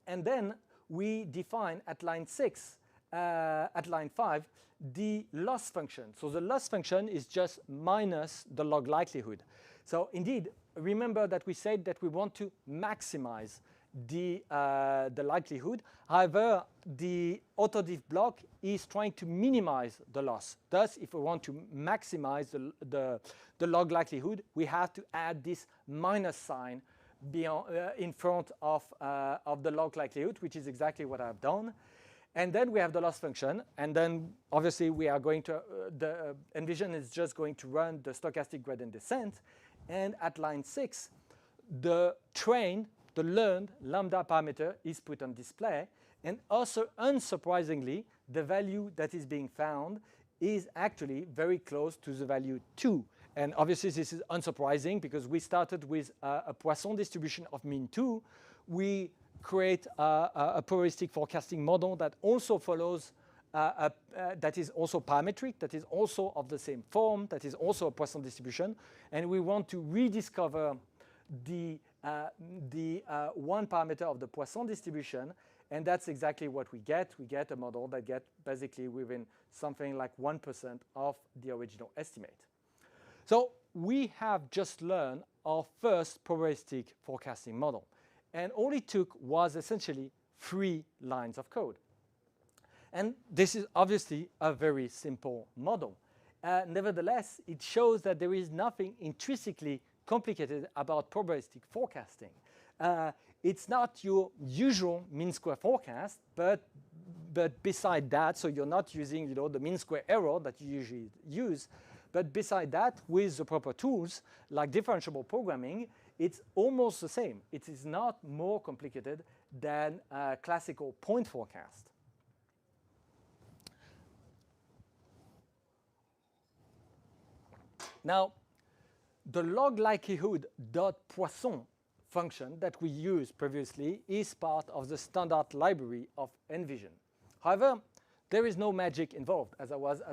then we define at line 6, at line 5, the loss function. So the loss function is just minus the log likelihood. So indeed, remember that we said that we want to maximize the likelihood. However, the autodiff block is trying to minimize the loss. Thus, if we want to maximize the log likelihood, we have to add this minus sign beyond, in front of the log likelihood, which is exactly what I've done. And then we have the loss function, and then obviously we are going to, Envision is just going to run the stochastic gradient descent, and at line 6, the trained, the learned lambda parameter is put on display, and also unsurprisingly, the value that is being found is actually very close to the value 2. And obviously this is unsurprising because we started with a Poisson distribution of mean 2. We create a probabilistic forecasting model that also follows, that is also parametric, that is also of the same form, that is also a Poisson distribution, and we want to rediscover the one parameter of the Poisson distribution, and that's exactly what we get. We get a model that gets basically within something like 1% of the original estimate. So we have just learned our first probabilistic forecasting model. And all it took was essentially 3 lines of code. And this is obviously a very simple model. Nevertheless, it shows that there is nothing intrinsically complicated about probabilistic forecasting. It's not your usual mean square forecast, but beside that, so you're not using the mean square error that you usually use, but beside that, with the proper tools like differentiable programming, it's almost the same. It is not more complicated than a classical point forecast. Now, the log likelihood dot Poisson function that we used previously is part of the standard library of Envision. However, there is no magic involved, as I was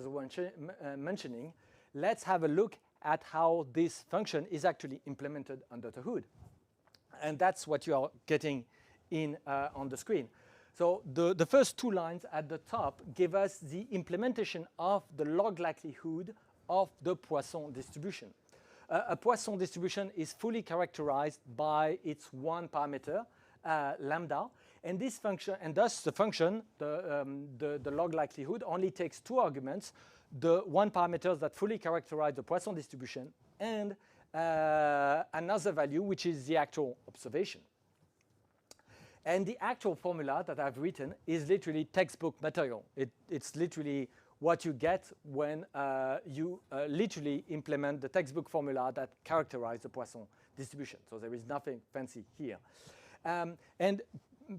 mentioning. Let's have a look at how this function is actually implemented under the hood. And that's what you are getting in on the screen. So the first 2 lines at the top give us the implementation of the log likelihood of the Poisson distribution. A Poisson distribution is fully characterized by its one parameter, lambda, and this function, and thus the function, the log likelihood, only takes 2 arguments: the one parameter that fully characterize the Poisson distribution, and another value, which is the actual observation. And the actual formula that I've written is literally textbook material. It's literally what you get when you literally implement the textbook formula that characterize the Poisson distribution. So there is nothing fancy here. And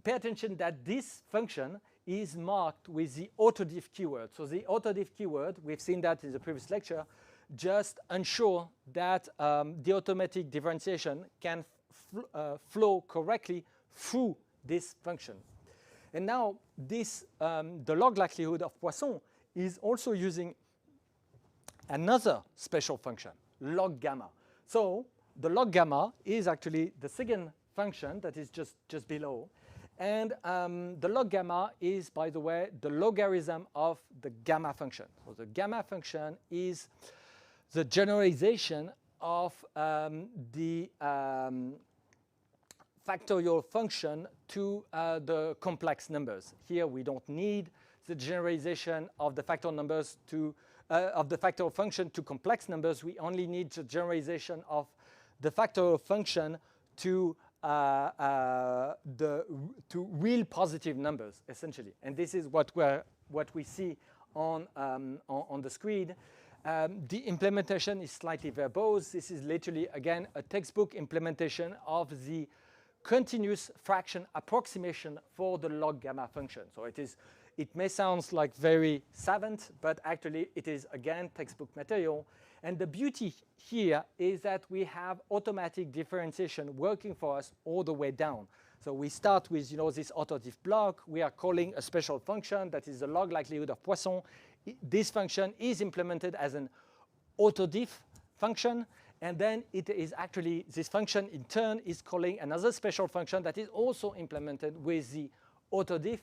pay attention that this function is marked with the autodiff keyword. So the autodiff keyword, we've seen that in the previous lecture, just ensure that the automatic differentiation can flow correctly through this function. And now this, the log likelihood of Poisson is also using another special function, log gamma. So the log gamma is actually the second function that is just below. And the log gamma is, by the way, the logarithm of the gamma function. So the gamma function is the generalization of the factorial function to the complex numbers. Here we don't need the generalization of the factorial numbers to of the factorial function to complex numbers. We only need the generalization of the factorial function to real positive numbers, essentially. And this is what we see on the screen. The implementation is slightly verbose. This is literally, again, a textbook implementation of the continuous fraction approximation for the log gamma function. So it may sound like very savant, but actually it is, again, textbook material. And the beauty here is that we have automatic differentiation working for us all the way down. So we start with this autodiff block. We are calling a special function that is the log likelihood of Poisson. this function is implemented as an autodiff function, and then it is actually, this function in turn is calling another special function that is also implemented with the autodiff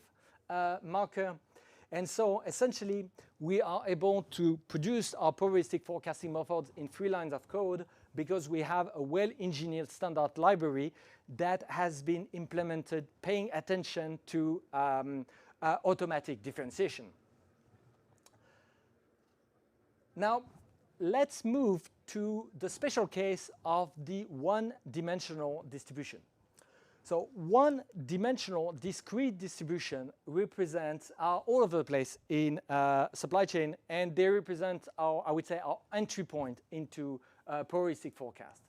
marker. And so essentially, we are able to produce our probabilistic forecasting methods in 3 lines of code because we have a well-engineered standard library that has been implemented paying attention to automatic differentiation. Now, let's move to the special case of the one-dimensional distribution. So one-dimensional discrete distribution represents all over the place in supply chain, and they represent our, I would say, our entry point into probabilistic forecast.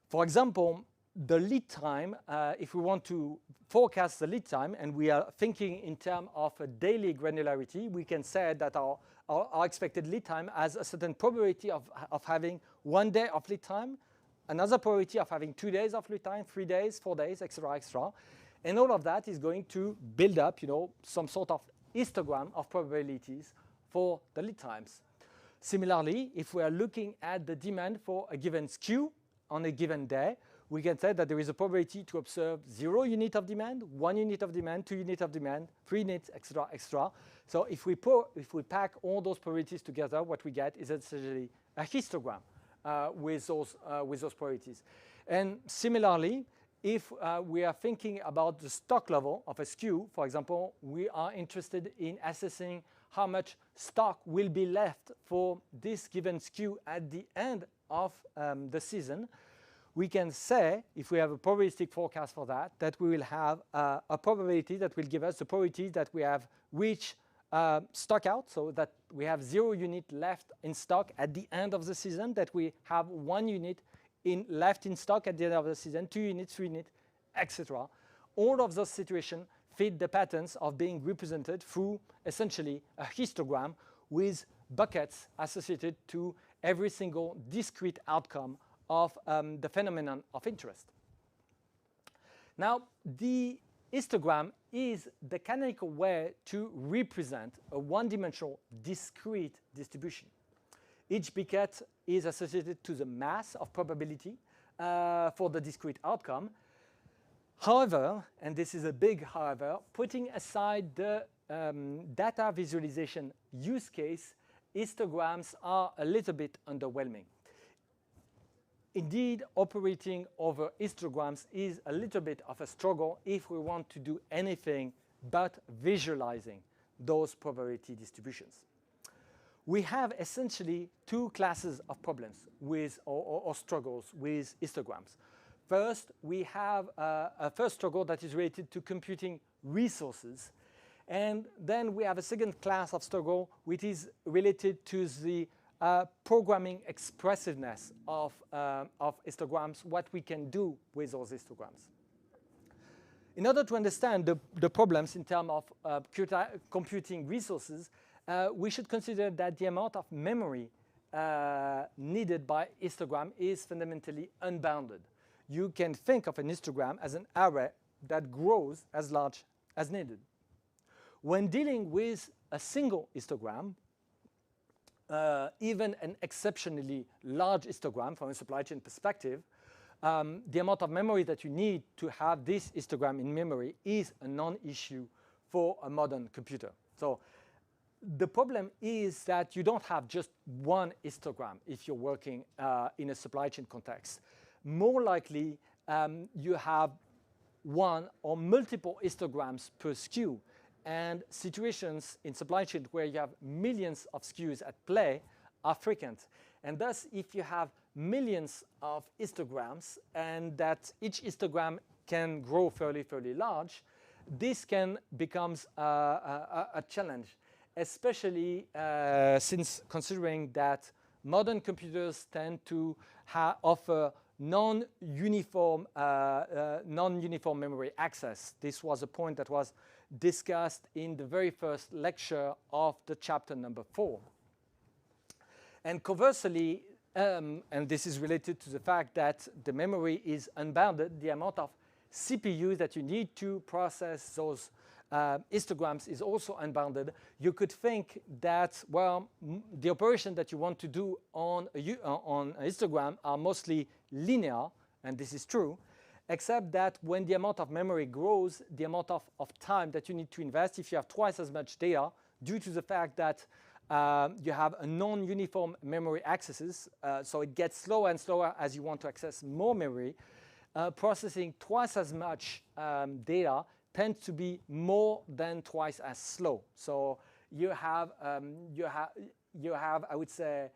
For example, the lead time, if we want to forecast the lead time, and we are thinking in terms of a daily granularity, we can say that our expected lead time has a certain probability of having 1 day of lead time, another probability of having 2 days of lead time, 3 days, 4 days, etc. And all of that is going to build up, some sort of histogram of probabilities for the lead times. Similarly, if we are looking at the demand for a given SKU on a given day, we can say that there is a probability to observe 0 unit of demand, 1 unit of demand, 2 units of demand, 3 units, etc. So if we pack all those probabilities together, what we get is essentially a histogram with those probabilities. And similarly, if we are thinking about the stock level of a SKU, for example, we are interested in assessing how much stock will be left for this given SKU at the end of the season, we can say, if we have a probabilistic forecast for that, that we will have a probability that will give us the probability that we have reached stock out, so that we have 0 unit left in stock at the end of the season, that we have 1 unit left in stock at the end of the season, 2 units, 3 units, etc. All of those situations fit the patterns of being represented through essentially a histogram with buckets associated to every single discrete outcome of the phenomenon of interest. Now, the histogram is the canonical way to represent a one-dimensional discrete distribution. Each bucket is associated to the mass of probability for the discrete outcome. However, and this is a big however, putting aside the data visualization use case, histograms are a little bit underwhelming. Indeed, operating over histograms is a little bit of a struggle if we want to do anything but visualizing those probability distributions. We have essentially 2 classes of problems with or struggles with histograms. First, we have a first struggle that is related to computing resources. And then we have a second class of struggle which is related to the programming expressiveness of histograms, what we can do with those histograms. In order to understand the problems in terms of computing resources, we should consider that the amount of memory needed by histogram is fundamentally unbounded. You can think of an histogram as an array that grows as large as needed. When dealing with a single histogram, even an exceptionally large histogram from a supply chain perspective, the amount of memory that you need to have this histogram in memory is a non-issue for a modern computer. So the problem is that you don't have just one histogram if you're working in a supply chain context. More likely, you have one or multiple histograms per SKU. And situations in supply chain where you have millions of SKUs at play are frequent. And thus, if you have millions of histograms and that each histogram can grow fairly large, this can become a challenge, especially since considering that modern computers tend to offer non-uniform memory access. This was a point that was discussed in the very first lecture of the chapter number 4. And conversely, and this is related to the fact that the memory is unbounded, the amount of CPU that you need to process those histograms is also unbounded, you could think that, well, the operation that you want to do on a histogram are mostly linear, and this is true, except that when the amount of memory grows, the amount of time that you need to invest, if you have twice as much data, due to the fact that you have a non-uniform memory accesses, so it gets slower and slower as you want to access more memory, processing twice as much data tends to be more than twice as slow. So you have, I would say,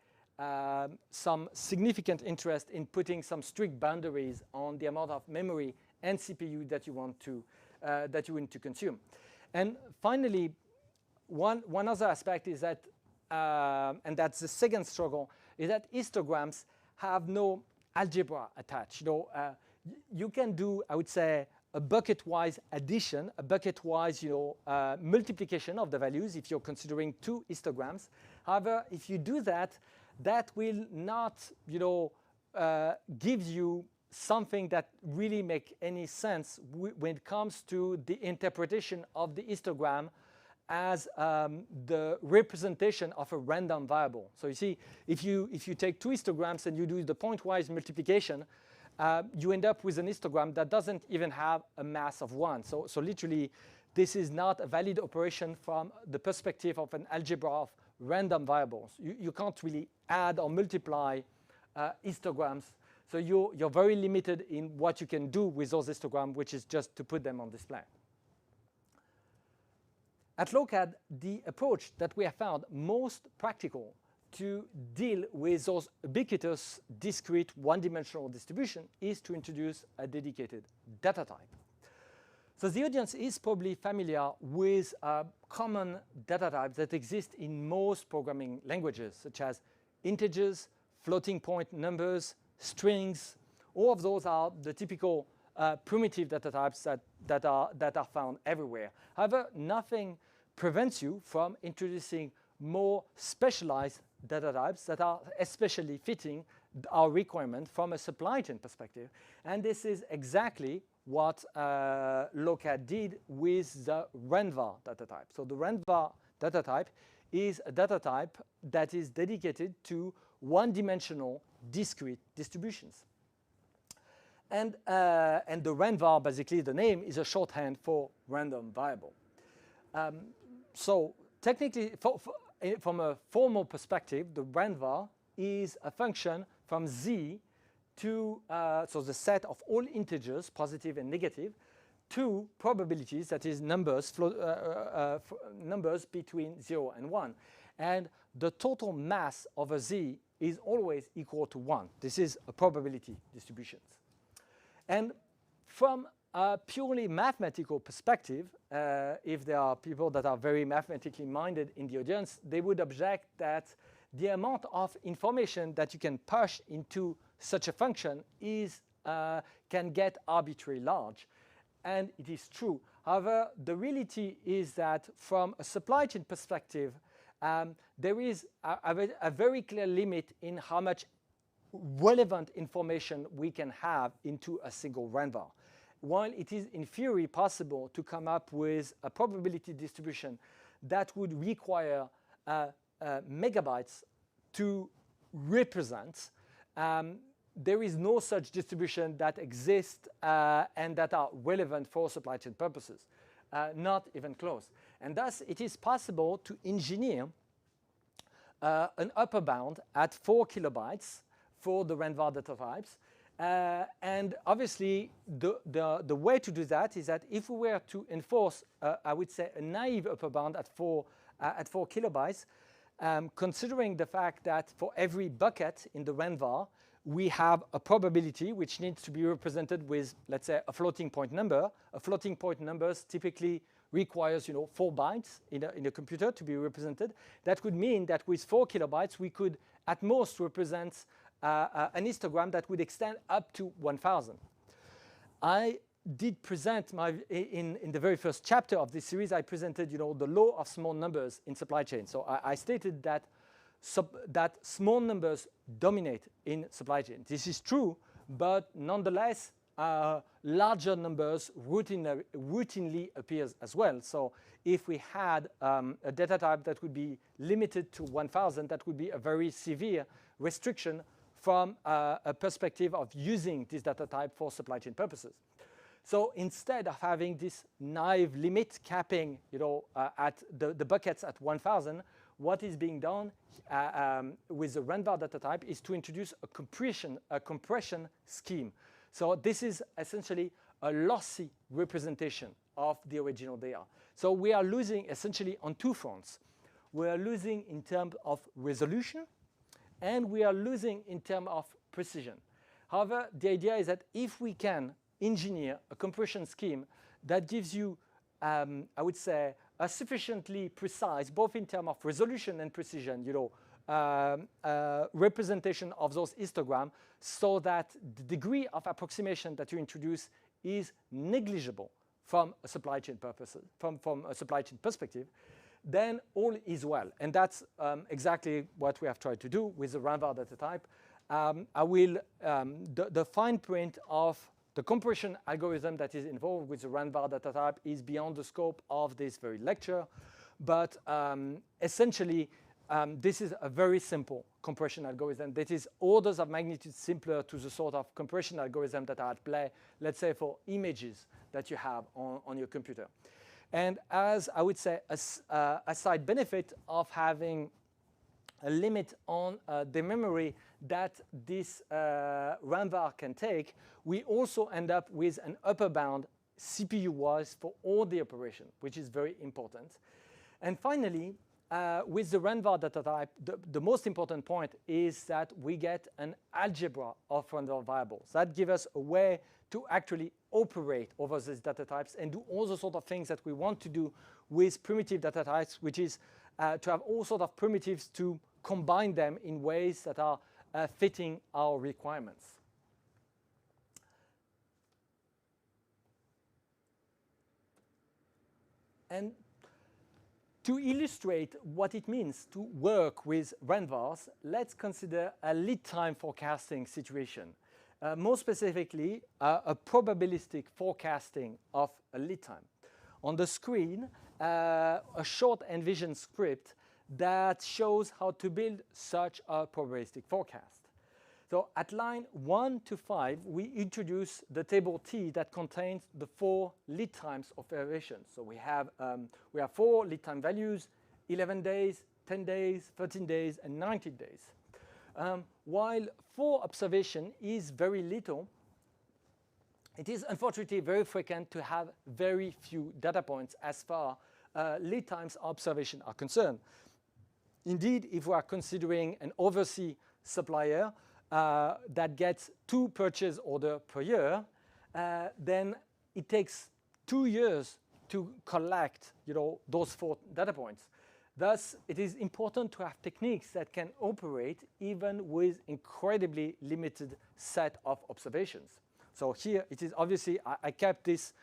some significant interest in putting some strict boundaries on the amount of memory and CPU that you want to consume. And finally, one other aspect is that, and that's the second struggle, is that histograms have no algebra attached. You can do, I would say, a bucket-wise addition, a bucket-wise multiplication of the values if you're considering two histograms. However, if you do that, that will not give you something that really make any sense when it comes to the interpretation of the histogram as the representation of a random variable. So you see, if you take two histograms and you do the pointwise multiplication, you end up with an histogram that doesn't even have a mass of 1. So literally, this is not a valid operation from the perspective of an algebra of random variables. You can't really add or multiply histograms. So you're very limited in what you can do with those histograms, which is just to put them on display. At Lokad, the approach that we have found most practical to deal with those ubiquitous, discrete, one-dimensional distribution is to introduce a dedicated data type. So the audience is probably familiar with common data types that exist in most programming languages, such as integers, floating point numbers, strings. All of those are the typical primitive data types that are found everywhere. However, nothing prevents you from introducing more specialized data types that are especially fitting our requirement from a supply chain perspective. And this is exactly what Lokad did with the RenVar data type. So the RenVar data type is a data type that is dedicated to one-dimensional discrete distributions. And the RenVar, basically the name, is a shorthand for random variable. So technically, from a formal perspective, the RenVar is a function from Z to, so the set of all integers, positive and negative, to probabilities, that is numbers, numbers between 0 and 1. And the total mass of a Z is always equal to 1. This is a probability distribution. And from a purely mathematical perspective, if there are people that are very mathematically minded in the audience, they would object that the amount of information that you can push into such a function is, can get arbitrarily large. And it is true. However, the reality is that from a supply chain perspective, there is a very clear limit in how much relevant information we can have into a single RenVar. While it is in theory possible to come up with a probability distribution that would require megabytes to represent, there is no such distribution that exists and that are relevant for supply chain purposes, not even close. And thus, it is possible to engineer an upper bound at 4 kilobytes for the RenVar data types. And obviously, the way to do that is that if we were to enforce, I would say, a naive upper bound at 4 kilobytes, considering the fact that for every bucket in the RenVar, we have a probability which needs to be represented with, let's say, a floating point number. A floating point number typically requires, 4 bytes in a computer to be represented. That would mean that with 4 kilobytes, we could at most represent an histogram that would extend up to 1,000. I did present in the very first chapter of this series, I presented, the law of small numbers in supply chain. So I stated that small numbers dominate in supply chain. This is true, but nonetheless, larger numbers routinely appears as well. So if we had a data type that would be limited to 1,000, that would be a very severe restriction from a perspective of using this data type for supply chain purposes. So instead of having this naive limit capping, at the buckets at 1,000, what is being done with the randVar data type is to introduce a compression scheme. So this is essentially a lossy representation of the original data. So we are losing essentially on two fronts. We are losing in terms of resolution, and we are losing in terms of precision. However, the idea is that if we can engineer a compression scheme that gives you, I would say, a sufficiently precise, both in terms of resolution and precision, representation of those histograms, so that the degree of approximation that you introduce is negligible from a supply chain purposes, from a supply chain perspective, then all is well. And that's exactly what we have tried to do with the randVar data type. The fine print of the compression algorithm that is involved with the randVar data type is beyond the scope of this very lecture. But essentially, this is a very simple compression algorithm that is orders of magnitude simpler to the sort of compression algorithm that are at play, let's say, for images that you have on your computer. And as I would say, a side benefit of having a limit on the memory that this randVar can take, we also end up with an upper bound CPU-wise for all the operation, which is very important. And finally, with the randVar data type, the most important point is that we get an algebra of randVar variables. That gives us a way to actually operate over these data types and do all the sort of things that we want to do with primitive data types, which is to have all sort of primitives to combine them in ways that are fitting our requirements. And to illustrate what it means to work with randVars, let's consider a lead time forecasting situation. More specifically, a probabilistic forecasting of a lead time. On the screen, a short envision script that shows how to build such a probabilistic forecast. So at line 1 to 5, we introduce the table T that contains the 4 lead times of variations. So we have 4 lead time values, 11 days, 10 days, 13 days, and 90 days. While 4 observation is very little, it is unfortunately very frequent to have very few data points as far lead times observation are concerned. Indeed, if we are considering an overseas supplier that gets 2 purchase orders per year, then it takes 2 years to collect, those 4 data points. Thus, it is important to have techniques that can operate even with incredibly limited set of observations. So here it is obviously, I kept this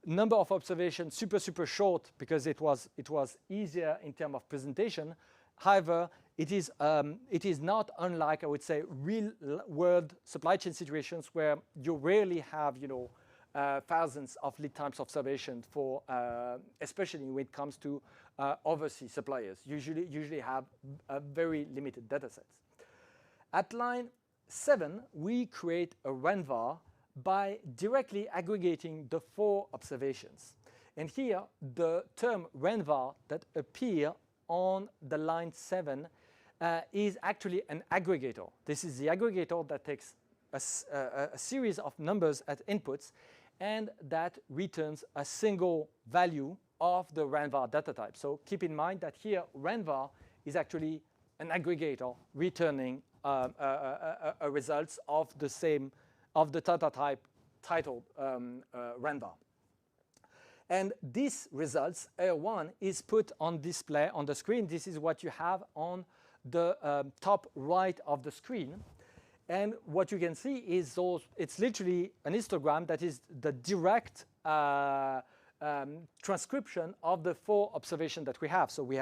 number of observations super short because it was easier in terms of presentation. However, it is not unlike, I would say, real world supply chain situations where you rarely have, thousands of lead times observation for, especially when it comes to overseas suppliers. Usually have very limited data sets. At line 7, we create a randVar by directly aggregating the 4 observations. And here, the term randVar that appear on the line 7 is actually an aggregator. This is the aggregator that takes a series of numbers as inputs and that returns a single value of the randVar data type. So keep in mind that here randVar is actually an aggregator returning a results of the data type titled randVar. And these results, R1, is put on display on the screen. This is what you have on the top right of the screen. And what you can see is it's literally an histogram that is the direct transcription of the 4 observations that we have. So we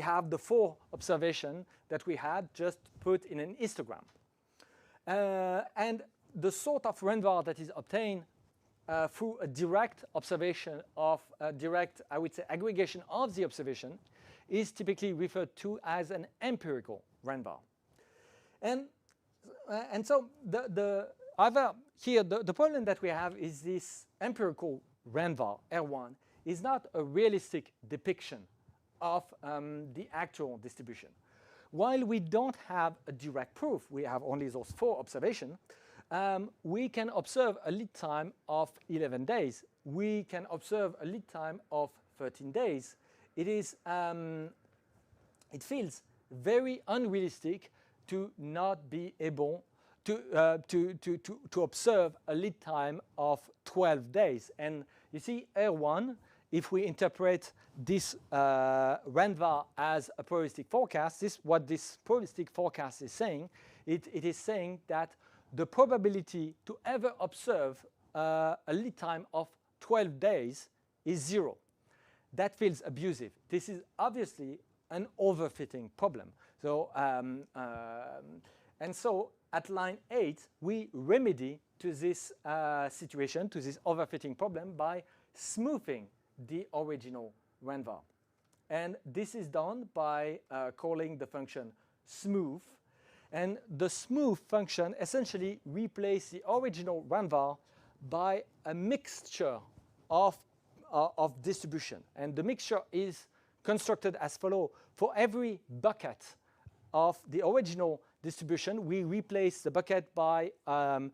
have the 4 observations that we had just put in an histogram. And the sort of rainfall that is obtained through a direct observation of direct, I would say, aggregation of the observation is typically referred to as an empirical rainfall. And so the problem that we have is this empirical rainfall, R1, is not a realistic depiction of the actual distribution. While we don't have a direct proof, we have only those 4 observations, we can observe a lead time of 11 days. We can observe a lead time of 13 days. It feels very unrealistic to not be able to observe a lead time of 12 days. And you see, R1, if we interpret this rainfall as a probabilistic forecast, what this probabilistic forecast is saying, it is saying that the probability to ever observe a lead time of 12 days is 0. That feels abusive. This is obviously an overfitting problem. So, and so at line 8, we remedy to this situation, to this overfitting problem, by smoothing the original rainfall. And this is done by calling the function smooth. And the smooth function essentially replaces the original rainfall by a mixture of distribution. And the mixture is constructed as follows. For every bucket of the original distribution, we replace the bucket by a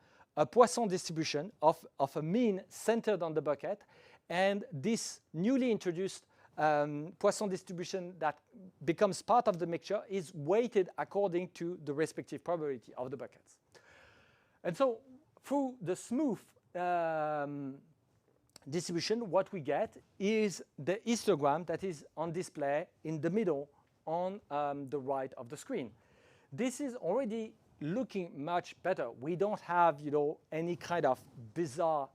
Poisson distribution of a mean centered on the bucket. And this newly introduced Poisson distribution that becomes part of the mixture is weighted according to the respective probability of the buckets. And so through the smooth distribution, what we get is the histogram that is on display in the middle on the right of the screen. This is already looking much better. We don't have, any kind of bizarre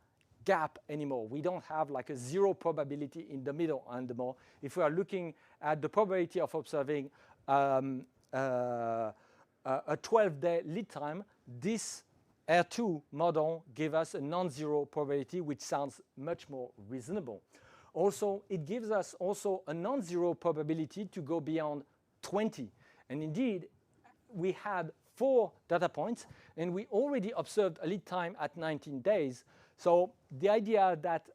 gap anymore. We don't have like a 0 probability in the middle anymore. If we are looking at the probability of observing a 12-day lead time, this R2 model gives us a non-zero probability, which sounds much more reasonable. Also, it gives us also a non-zero probability to go beyond 20. And indeed, we had 4 data points, and we already observed a lead time at 19 days. So the idea that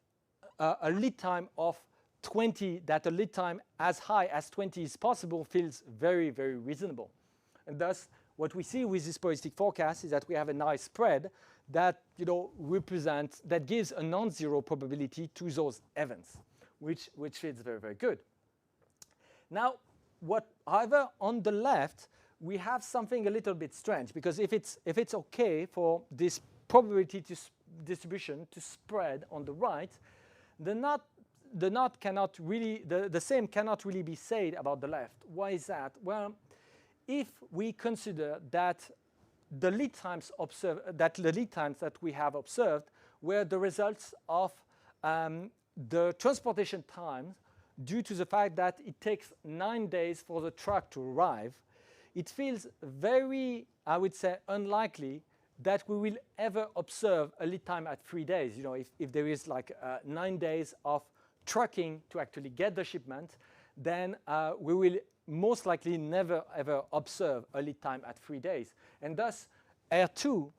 a lead time of 20, that a lead time as high as 20 is possible feels very, very reasonable. And thus, what we see with this probabilistic forecast is that we have a nice spread that represents, that gives a non-zero probability to those events, which feels very, very good. Now, however, on the left, we have something a little bit strange, because if it's okay for this probability distribution to spread on the right, the same cannot really be said about the left. Why is that? Well, if we consider that the lead times that we have observed were the results of the transportation time due to the fact that it takes 9 days for the truck to arrive, it feels very, I would say, unlikely that we will ever observe a lead time at 3 days. If there is like 9 days of trucking to actually get the shipment, then we will most likely never ever observe a lead time at 3 days. And thus, R2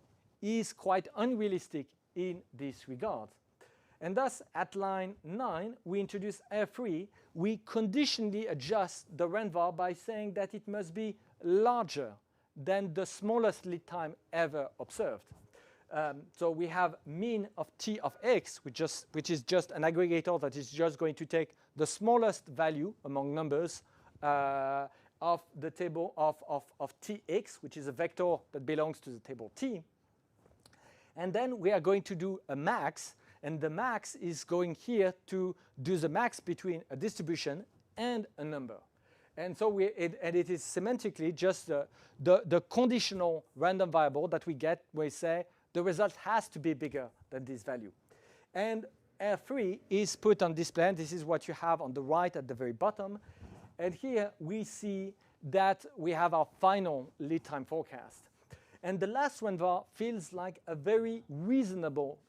is quite unrealistic in this regard. And thus, at line 9, we introduce R3. We conditionally adjust the rainfall by saying that it must be larger than the smallest lead time ever observed. So we have mean of t of x, which is just an aggregator that is just going to take the smallest value among numbers of the table of tx, which is a vector that belongs to the table T. And then we are going to do a max, and the max is going here to do the max between a distribution and a number. And so it is semantically just the conditional random variable that we get where we say the result has to be bigger than this value. And R3 is put on display, and this is what you have on the right at the very bottom. And here we see that we have our final lead time forecast. And the last one feels like a very reasonable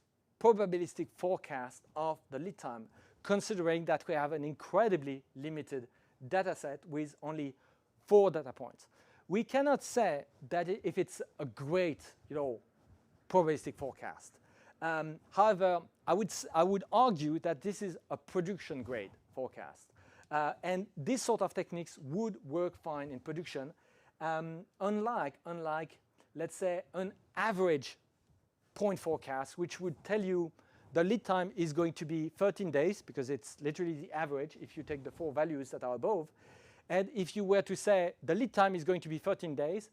probabilistic forecast of the lead time, considering that we have an incredibly limited data set with only 4 data points. We cannot say that if it's a great, probabilistic forecast. However, I would argue that this is a production grade forecast. And this sort of techniques would work fine in production, unlike, let's say, an average point forecast, which would tell you the lead time is going to be 13 days, because it's literally the average if you take the 4 values that are above. And if you were to say the lead time is going to be 13 days,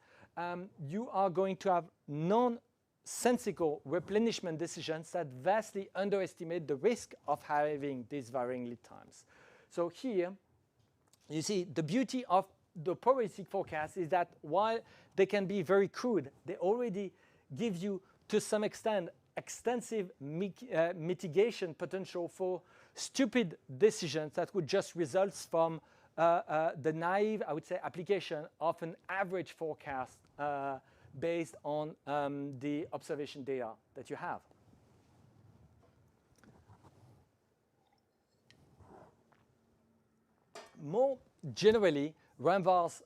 you are going to have nonsensical replenishment decisions that vastly underestimate the risk of having these varying lead times. So here, you see, the beauty of the probabilistic forecast is that while they can be very crude, they already give you, to some extent, extensive mitigation potential for stupid decisions that would just result from the naive, I would say, application of an average forecast based on the observation data that you have. More generally, RAMVARs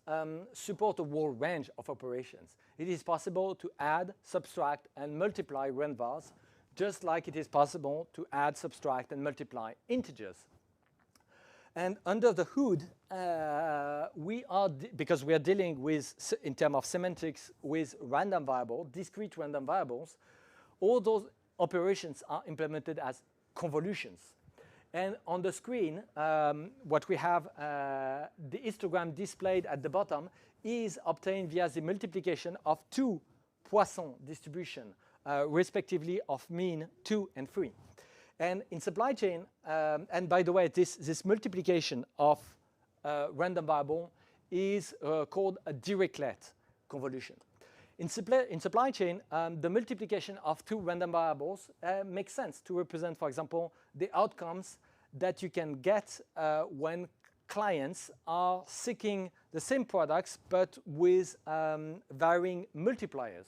support a whole range of operations. It is possible to add, subtract, and multiply RAMVARs, just like it is possible to add, subtract, and multiply integers. And under the hood, because we are dealing with, in terms of semantics, with random variables, discrete random variables, all those operations are implemented as convolutions. And on the screen, what we have, the histogram displayed at the bottom is obtained via the multiplication of 2 Poisson distributions, respectively of mean 2 and 3. And in supply chain, and by the way, this multiplication of random variable is called a Dirichlet convolution. In supply chain, the multiplication of 2 random variables makes sense to represent, for example, the outcomes that you can get when clients are seeking the same products but with varying multipliers.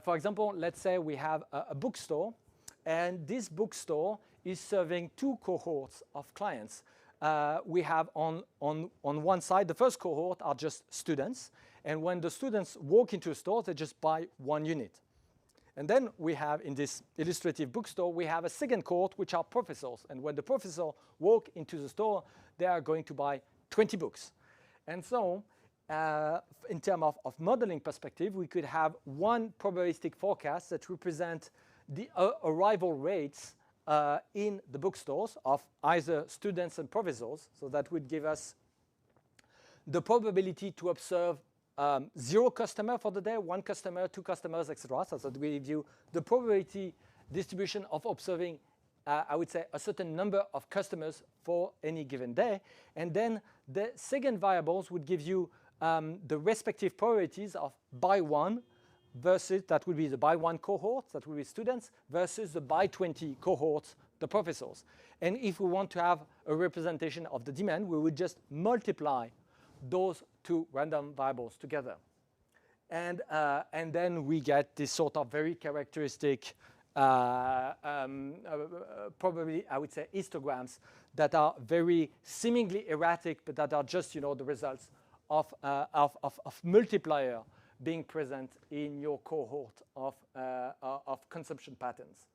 For example, let's say we have a bookstore, and this bookstore is serving 2 cohorts of clients. We have on one side, the first cohort are just students, and when the students walk into a store, they just buy 1 unit. And then we have, in this illustrative bookstore, we have a second cohort, which are professors. And when the professors walk into the store, they are going to buy 20 books. And so, in terms of modeling perspective, we could have one probabilistic forecast that represents the arrival rates in the bookstores of either students and professors. So that would give us the probability to observe 0 customer for the day, 1 customer, 2 customers, etc. So that will give you the probability distribution of observing, I would say, a certain number of customers for any given day. And then the second variables would give you the respective probabilities of by 1 versus, that would be the by 1 cohort, that would be students, versus the by 20 cohorts, the professors. And if we want to have a representation of the demand, we would just multiply those 2 random variables together. And then we get this sort of very characteristic probably, I would say, histograms that are very seemingly erratic, but that are just, the results of multiplier being present in your cohort of consumption patterns.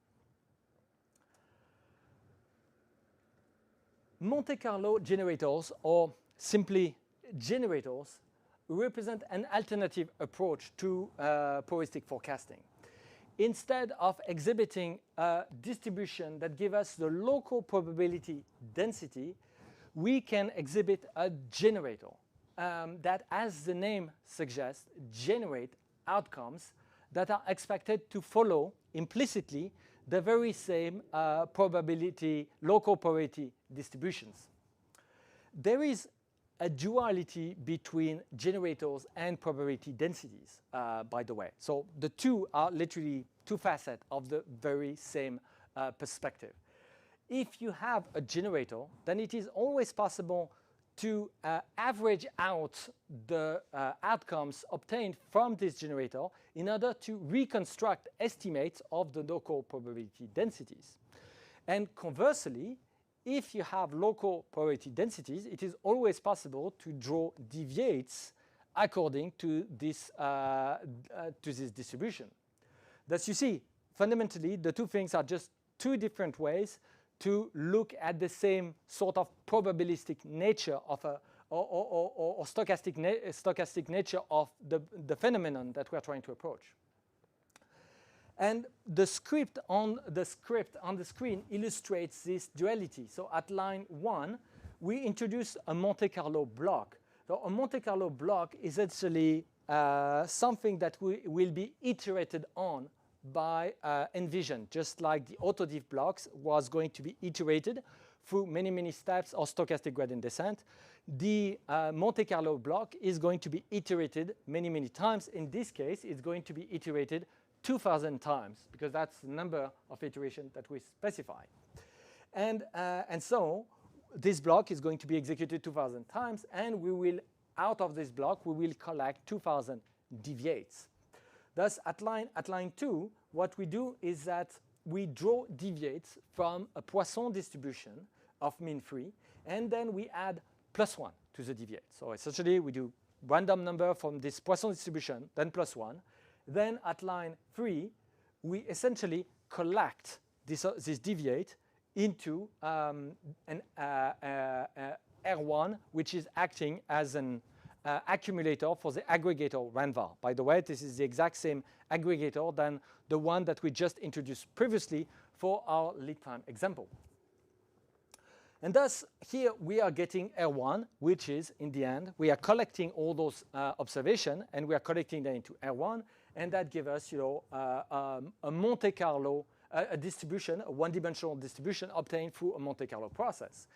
Monte Carlo generators, or simply generators, represent an alternative approach to probabilistic forecasting. Instead of exhibiting a distribution that gives us the local probability density, we can exhibit a generator that, as the name suggests, generate outcomes that are expected to follow implicitly the very same local probability distributions. There is a duality between generators and probability densities, by the way. So the 2 are literally 2 facets of the very same perspective. If you have a generator, then it is always possible to average out the outcomes obtained from this generator in order to reconstruct estimates of the local probability densities. And conversely, if you have local probability densities, it is always possible to draw deviates according to this distribution. Thus, you see, fundamentally, the two things are just two different ways to look at the same sort of probabilistic nature of a or stochastic nature of the phenomenon that we are trying to approach. And the script on the screen illustrates this duality. So at line 1, we introduce a Monte Carlo block. So a Monte Carlo block is actually something that will be iterated on by Envision, just like the autodiff blocks was going to be iterated through many, many steps of stochastic gradient descent. The Monte Carlo block is going to be iterated many, many times. In this case, it's going to be iterated 2,000 times, because that's the number of iterations that we specify. And so this block is going to be executed 2,000 times, and we will, out of this block, we will collect 2,000 deviates. Thus, at line 2, what we do is that we draw deviates from a Poisson distribution of mean free, and then we add +1 to the deviate. So essentially, we do random number from this Poisson distribution, then +1. Then at line 3, we essentially collect this deviate into an R1, which is acting as an accumulator for the aggregator RANVAR. By the way, this is the exact same aggregator than the one that we just introduced previously for our lead time example. And thus, here we are getting R1, which is, in the end, we are collecting all those observations, and we are collecting them into R1, and that gives us, a Monte Carlo, a distribution, a one-dimensional distribution obtained through a Monte Carlo process.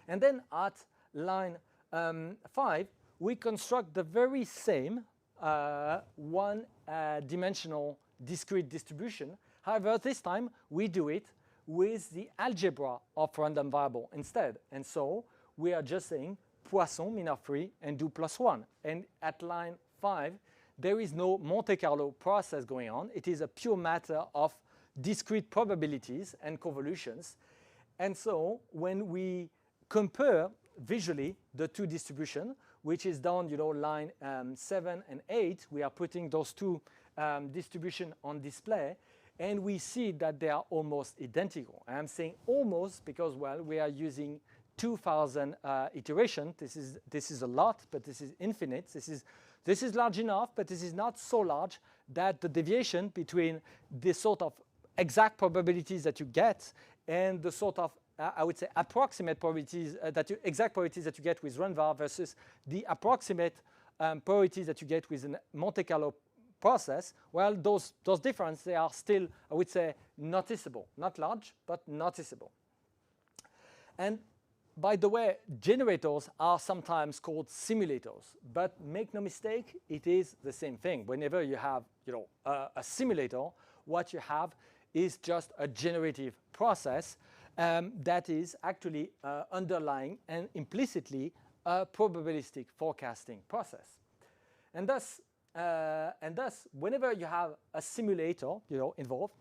And then at line 5, we construct the very same one-dimensional discrete distribution. However, this time we do it with the algebra of random variable instead. And so we are just saying Poisson mean of 3 and do +1. And at line 5, there is no Monte Carlo process going on. It is a pure matter of discrete probabilities and convolutions. And so when we compare visually the two distributions, which is down, line 7 and 8, we are putting those two distributions on display, and we see that they are almost identical. And I'm saying almost because, well, we are using 2,000 iterations. This is a lot, but this is infinite. This is large enough, but this is not so large that the deviation between the sort of exact probabilities that you get and the sort of I would say approximate probabilities exact probabilities that you get with RANVAR versus the approximate probabilities that you get with a Monte Carlo process. Well, those differences, they are still, I would say, noticeable. Not large, but noticeable. And by the way, generators are sometimes called simulators, but make no mistake, it is the same thing. Whenever you have, a simulator, what you have is just a generative process that is actually underlying and implicitly a probabilistic forecasting process. And thus, whenever you have a simulator, involved,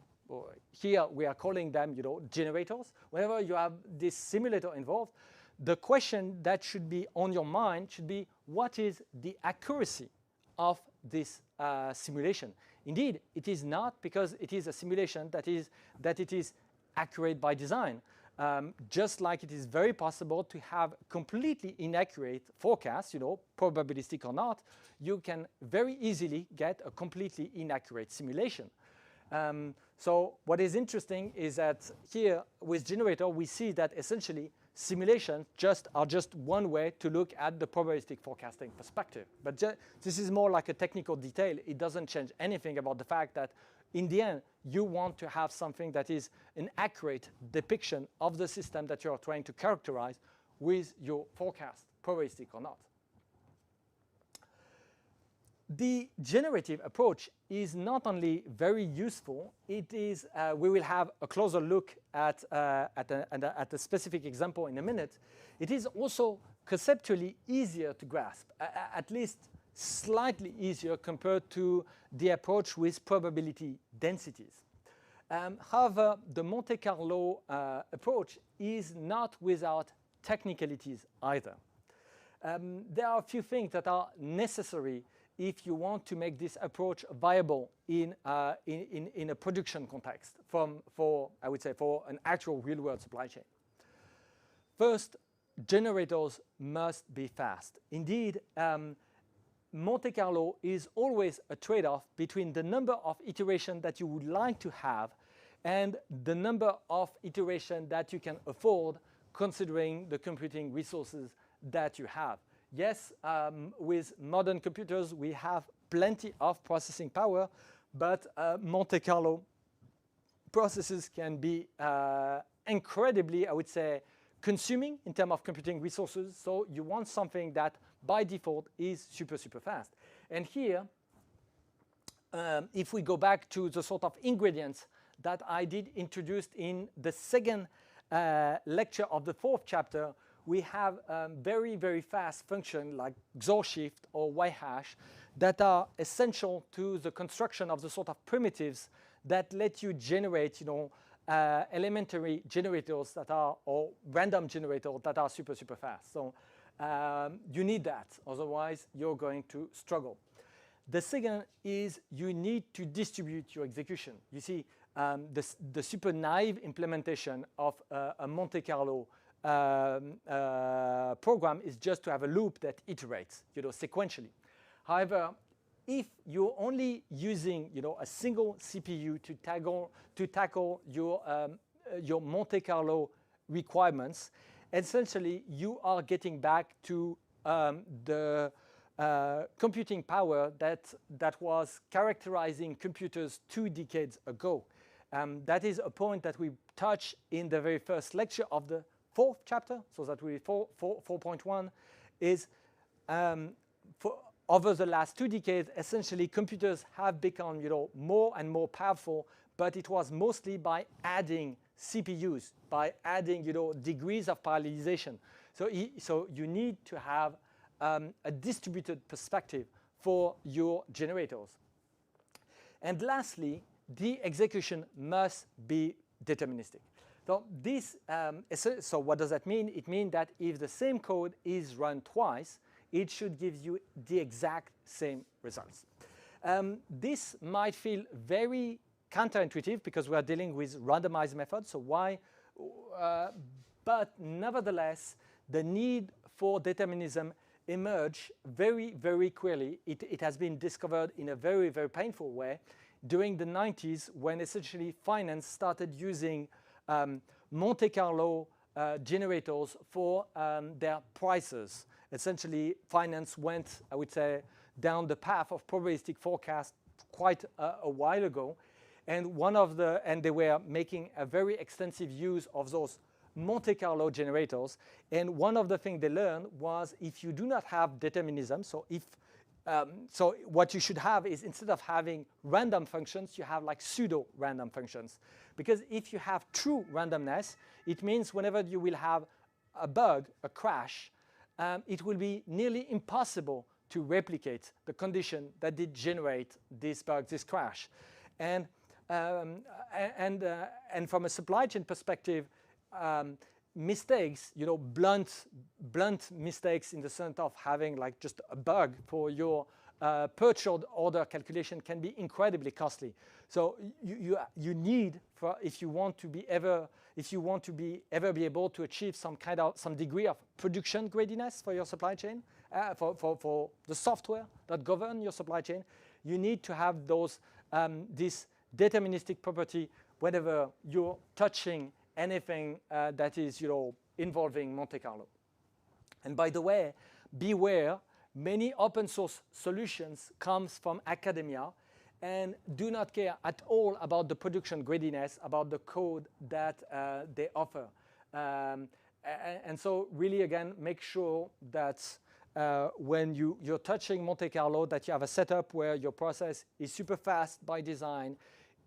here we are calling them, generators. Whenever you have this simulator involved, the question that should be on your mind should be, what is the accuracy of this simulation? Indeed, it is not, because it is a simulation that it is accurate by design. Just like it is very possible to have completely inaccurate forecasts, probabilistic or not, you can very easily get a completely inaccurate simulation. So what is interesting is that here with generator, we see that essentially simulations are just one way to look at the probabilistic forecasting perspective. But this is more like a technical detail. It doesn't change anything about the fact that in the end, you want to have something that is an accurate depiction of the system that you are trying to characterize with your forecast, probabilistic or not. The generative approach is not only very useful, it is, we will have a closer look at a specific example in a minute. It is also conceptually easier to grasp, at least slightly easier compared to the approach with probability densities. However, the Monte Carlo approach is not without technicalities either. There are a few things that are necessary if you want to make this approach viable in a production context for an actual real-world supply chain. First, generators must be fast. Indeed, Monte Carlo is always a trade-off between the number of iterations that you would like to have and the number of iterations that you can afford considering the computing resources that you have. Yes, with modern computers, we have plenty of processing power, but Monte Carlo processes can be incredibly, I would say, consuming in terms of computing resources. So you want something that by default is super, super fast. And here, if we go back to the sort of ingredients that I did introduce in the second lecture of the fourth chapter, we have very, very fast functions like XOR shift or Y-hash that are essential to the construction of the sort of primitives that let you generate, elementary generators that are, or random generators that are super, super fast. So you need that, otherwise you're going to struggle. The second is you need to distribute your execution. You see, the super naive implementation of a Monte Carlo program is just to have a loop that iterates, sequentially. However, if you're only using, a single CPU to tackle your Monte Carlo requirements, essentially you are getting back to the computing power that was characterizing computers 2 decades ago. That is a point that we touched in the very first lecture of the fourth chapter, so that will be 4.1, is over the last 2 decades, essentially computers have become more and more powerful, but it was mostly by adding CPUs, by adding degrees of parallelization. So you need to have a distributed perspective for your generators. And lastly, the execution must be deterministic. So so what does that mean? It means that if the same code is run twice, it should give you the exact same results. This might feel very counterintuitive because we are dealing with randomized methods. So why? But nevertheless, the need for determinism emerged very, very clearly. It has been discovered in a very, very painful way during the 90s, when essentially finance started using Monte Carlo generators for their prices. Essentially, finance went, I would say, down the path of probabilistic forecast quite a while ago, and they were making a very extensive use of those Monte Carlo generators. And one of the things they learned was if you do not have determinism, so what you should have is, instead of having random functions, you have like pseudo-random functions. Because if you have true randomness, it means whenever you will have a bug, a crash, it will be nearly impossible to replicate the condition that did generate this bug, this crash. And from a supply chain perspective, mistakes, blunt mistakes in the sense of having like just a bug for your purchase order calculation can be incredibly costly. So you need, if you want to be ever be able to achieve some degree of production greediness for your supply chain, for the software that govern your supply chain, you need to have this deterministic property whenever you're touching anything that is involving Monte Carlo. And by the way, beware, many open source solutions comes from academia and do not care at all about the production greediness, about the code that they offer. And so really, again, make sure that when you're touching Monte Carlo, that you have a setup where your process is super fast by design,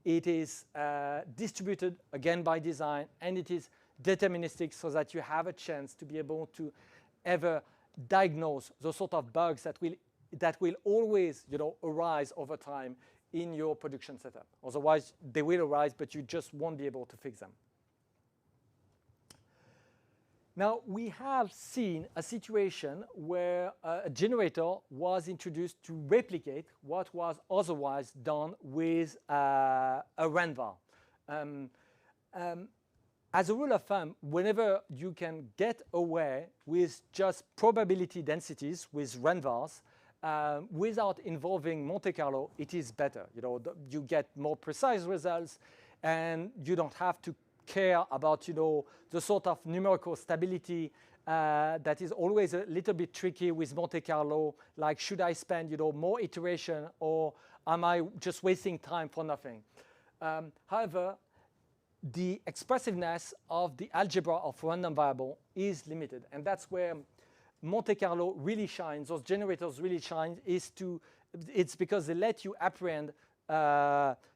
it is distributed again by design, and it is deterministic, so that you have a chance to be able to ever diagnose the sort of bugs that will always, arise over time in your production setup. Otherwise, they will arise, but you just won't be able to fix them. Now, we have seen a situation where a generator was introduced to replicate what was otherwise done with a RANVAR. As a rule of thumb, whenever you can get away with just probability densities with RANVARs, without involving Monte Carlo, it is better. You get more precise results, and you don't have to care about, the sort of numerical stability that is always a little bit tricky with Monte Carlo. Like, should I spend, more iteration, or am I just wasting time for nothing? However, the expressiveness of the algebra of random variable is limited, and that's where Monte Carlo really shines, those generators really shine, it's because they let you apprehend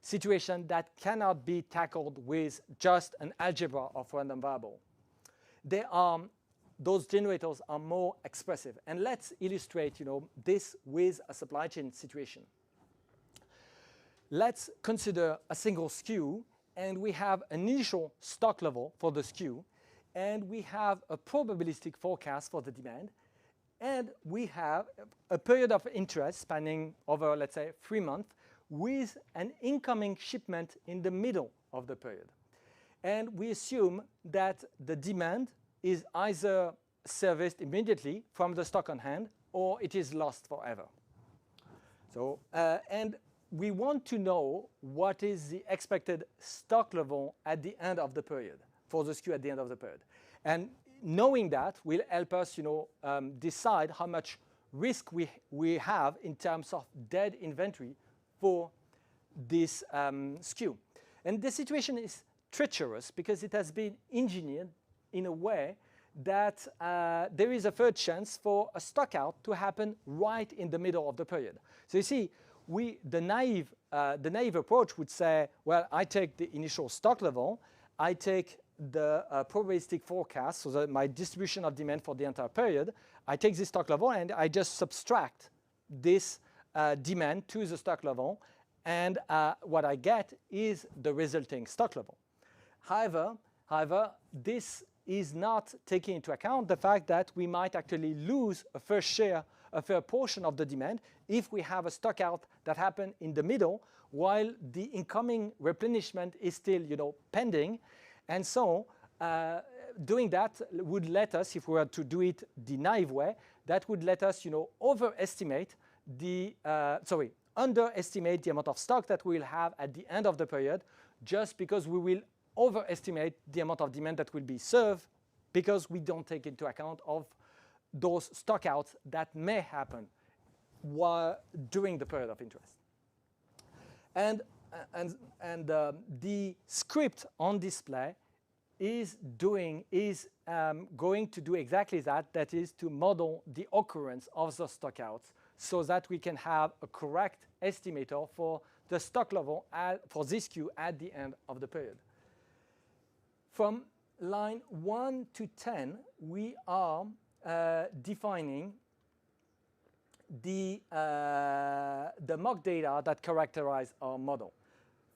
situation that cannot be tackled with just an algebra of random variable. Those generators are more expressive, and let's illustrate, this with a supply chain situation. Let's consider a single SKU, and we have an initial stock level for the SKU, and we have a probabilistic forecast for the demand, and we have a period of interest spanning over, let's say, 3 months, with an incoming shipment in the middle of the period. And we assume that the demand is either serviced immediately from the stock on hand, or it is lost forever. So, and we want to know what is the expected stock level at the end of the period, for the SKU at the end of the period. And knowing that will help us, decide how much risk we have in terms of dead inventory for this SKU. And the situation is treacherous because it has been engineered in a way that there is a third chance for a stock out to happen right in the middle of the period. So you see, the naive approach would say, well, I take the initial stock level, I take the probabilistic forecast, so that my distribution of demand for the entire period, I take this stock level and I just subtract this demand to the stock level, and what I get is the resulting stock level. However, this is not taking into account the fact that we might actually lose a fair portion of the demand if we have a stock out that happened in the middle while the incoming replenishment is still, pending. And so doing that would let us, if we were to do it the naive way, that would let us, underestimate the amount of stock that we will have at the end of the period, just because we will overestimate the amount of demand that will be served, because we don't take into account of those stock outs that may happen during the period of interest. And the script on display is going to do exactly that. That is to model the occurrence of the stock outs, so that we can have a correct estimator for the stock level for this SKU at the end of the period. From line 1 to 10, we are defining the mock data that characterize our model.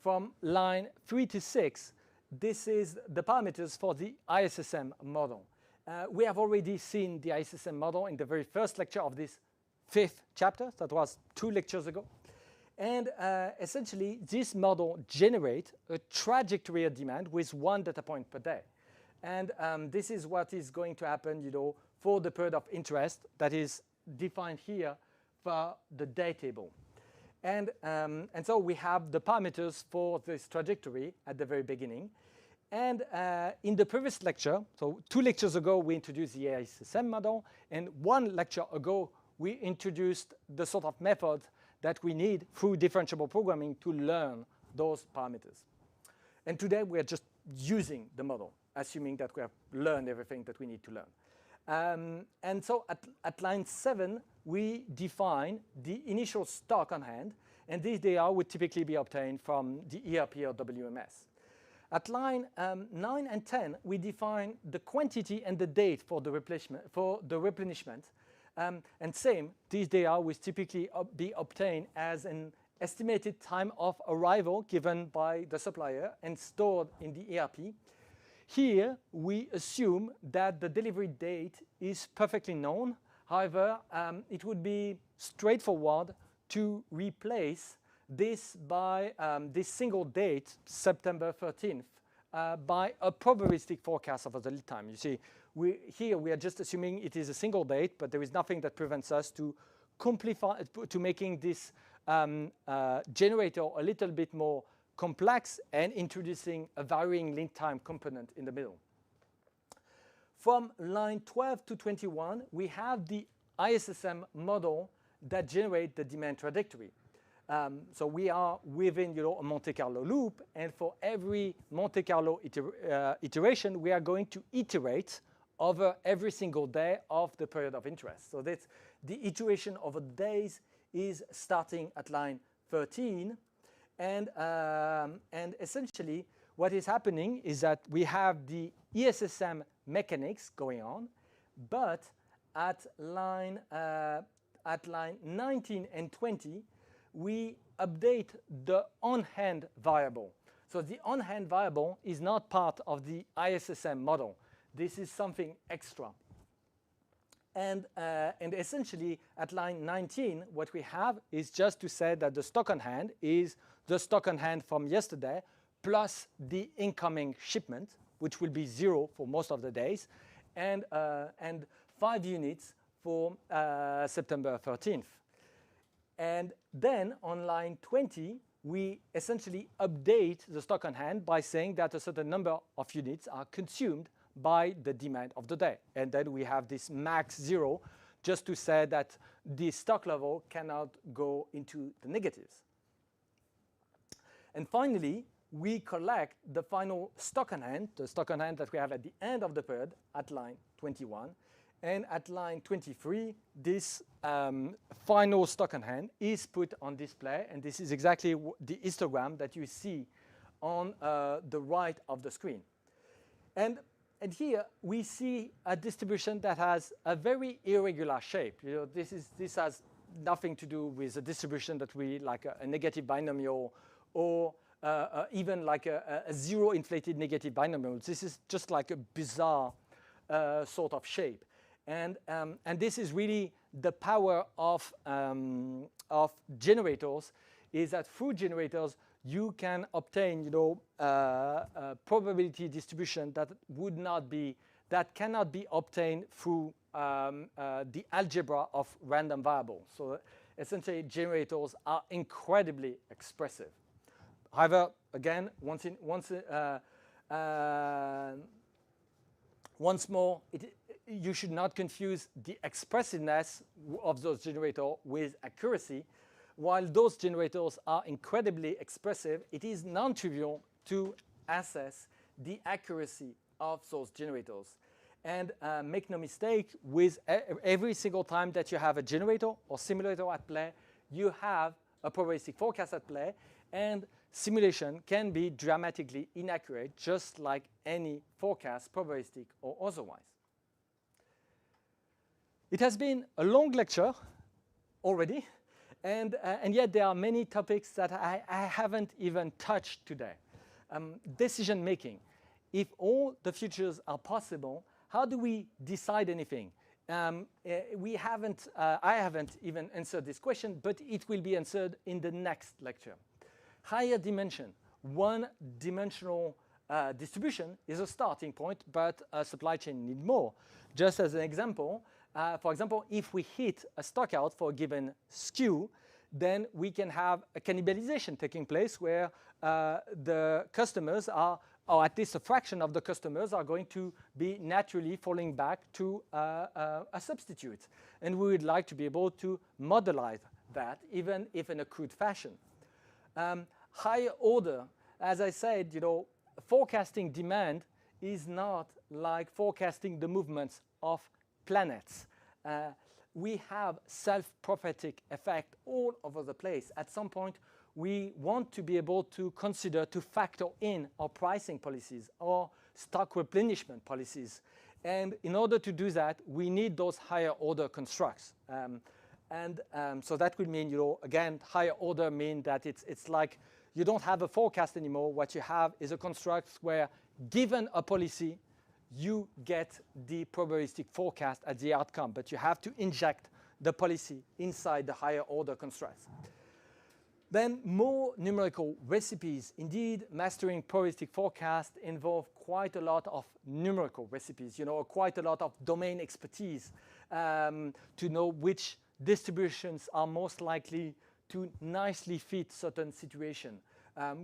From line 3 to 6, this is the parameters for the ISSM model. We have already seen the ISSM model in the very first lecture of this 5th chapter. That was 2 lectures ago. And essentially, this model generates a trajectory of demand with 1 data point per day. And this is what is going to happen, for the period of interest that is defined here for the day table. And so we have the parameters for this trajectory at the very beginning. And in the previous lecture, so 2 lectures ago, we introduced the ISSM model, and 1 lecture ago, we introduced the sort of method that we need through differentiable programming to learn those parameters. And today, we are just using the model, assuming that we have learned everything that we need to learn. And so at line 7, we define the initial stock on hand, and this data would typically be obtained from the ERP or WMS. At line 9 and 10, we define the quantity and the date for the replenishment. And same, these data will typically be obtained as an estimated time of arrival given by the supplier and stored in the ERP. Here, we assume that the delivery date is perfectly known. However, it would be straightforward to replace this by this single date, September 13th, by a probabilistic forecast of the lead time. You see, here we are just assuming it is a single date, but there is nothing that prevents us to making this generator a little bit more complex and introducing a varying lead time component in the middle. From line 12 to 21, we have the ISSM model that generates the demand trajectory. So we are within, a Monte Carlo loop, and for every Monte Carlo iteration, we are going to iterate over every single day of the period of interest. So that's the iteration over days is starting at line 13, and essentially what is happening is that we have the ESSM mechanics going on, but at line 19 and 20, we update the on-hand variable. So the on-hand variable is not part of the ISSM model. This is something extra. And essentially, at line 19, what we have is just to say that the stock on hand is the stock on hand from yesterday plus the incoming shipment, which will be 0 for most of the days, and 5 units for September 13th. And then on line 20, we essentially update the stock on hand by saying that a certain number of units are consumed by the demand of the day. And then we have this max 0 just to say that the stock level cannot go into the negatives. And finally, we collect the final stock on hand, the stock on hand that we have at the end of the period at line 21. And at line 23, this final stock on hand is put on display, and this is exactly the histogram that you see on the right of the screen. And here we see a distribution that has a very irregular shape. This has nothing to do with a distribution that we like a negative binomial or even like a zero inflated negative binomial. This is just like a bizarre sort of shape. And this is really the power of generators, is that through generators you can obtain, a probability distribution that cannot be obtained through the algebra of random variables. So essentially, generators are incredibly expressive. However, again, once more, you should not confuse the expressiveness of those generators with accuracy. While those generators are incredibly expressive, it is non-trivial to assess the accuracy of those generators. And make no mistake, with every single time that you have a generator or simulator at play, you have a probabilistic forecast at play, and simulation can be dramatically inaccurate, just like any forecast, probabilistic or otherwise. It has been a long lecture already, and yet there are many topics that I haven't even touched today. Decision making. If all the futures are possible, how do we decide anything? I haven't even answered this question, but it will be answered in the next lecture. Higher dimension, one-dimensional distribution is a starting point, but a supply chain needs more. Just as an example, for example, if we hit a stockout for a given SKU, then we can have a cannibalization taking place where the customers are, or at least a fraction of the customers, are going to be naturally falling back to a substitute. And we would like to be able to modelize that, even if in a crude fashion. Higher order, as I said, forecasting demand is not like forecasting the movements of planets. We have self-prophetic effect all over the place. At some point, we want to be able to consider, to factor in our pricing policies or stock replenishment policies. And in order to do that, we need those higher order constructs. So that will mean, again, higher order mean that it's like you don't have a forecast anymore. What you have is a construct where, given a policy, you get the probabilistic forecast at the outcome, but you have to inject the policy inside the higher order constructs. Then more numerical recipes. Indeed, mastering probabilistic forecast involve quite a lot of numerical recipes, quite a lot of domain expertise to know which distributions are most likely to nicely fit certain situation.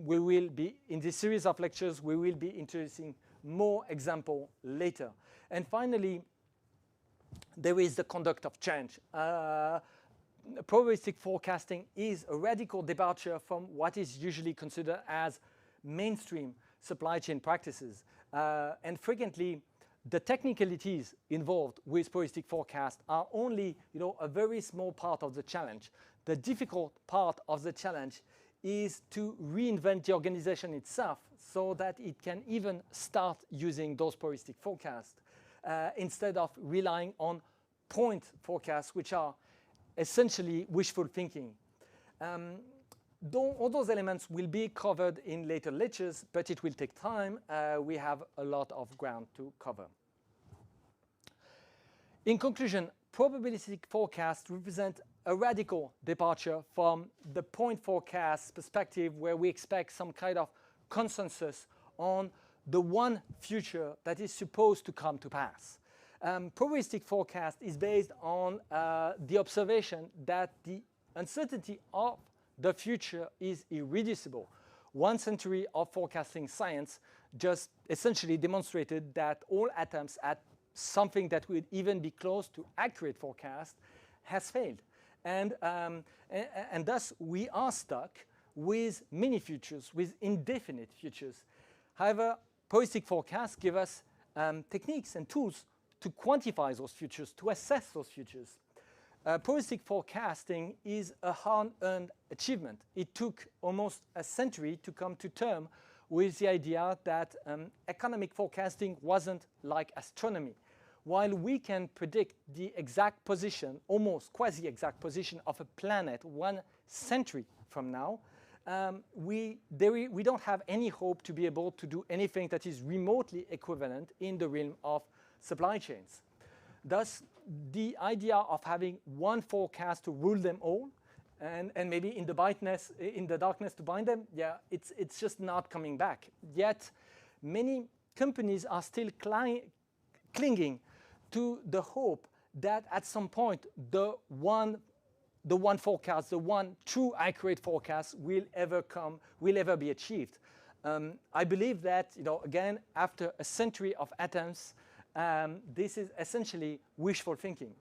We will be, in this series of lectures, we will be introducing more example later. And finally, there is the conduct of change. Probabilistic forecasting is a radical departure from what is usually considered as mainstream supply chain practices. And frequently, the technicalities involved with probabilistic forecast are only a very small part of the challenge. The difficult part of the challenge is to reinvent the organization itself so that it can even start using those probabilistic forecasts instead of relying on point forecasts, which are essentially wishful thinking. All those elements will be covered in later lectures, but it will take time. We have a lot of ground to cover. In conclusion, probabilistic forecasts represent a radical departure from the point forecast perspective, where we expect some kind of consensus on the one future that is supposed to come to pass. Probabilistic forecast is based on the observation that the uncertainty of the future is irreducible. 1 century of forecasting science just essentially demonstrated that all attempts at something that would even be close to accurate forecast has failed. And thus we are stuck with many futures, with indefinite futures. However, probabilistic forecasts give us techniques and tools to quantify those futures, to assess those futures. Probabilistic forecasting is a hard-earned achievement. It took almost a century to come to terms with the idea that economic forecasting wasn't like astronomy. While we can predict the exact position, almost quasi-exact position of a planet 1 century from now, we don't have any hope to be able to do anything that is remotely equivalent in the realm of supply chains. Thus, the idea of having one forecast to rule them all, and maybe in the darkness to bind them, yeah, it's just not coming back. Yet, many companies are still clinging to the hope that at some point the one forecast, the one true accurate forecast will ever be achieved. I believe that, again, after a century of attempts, this is essentially wishful thinking.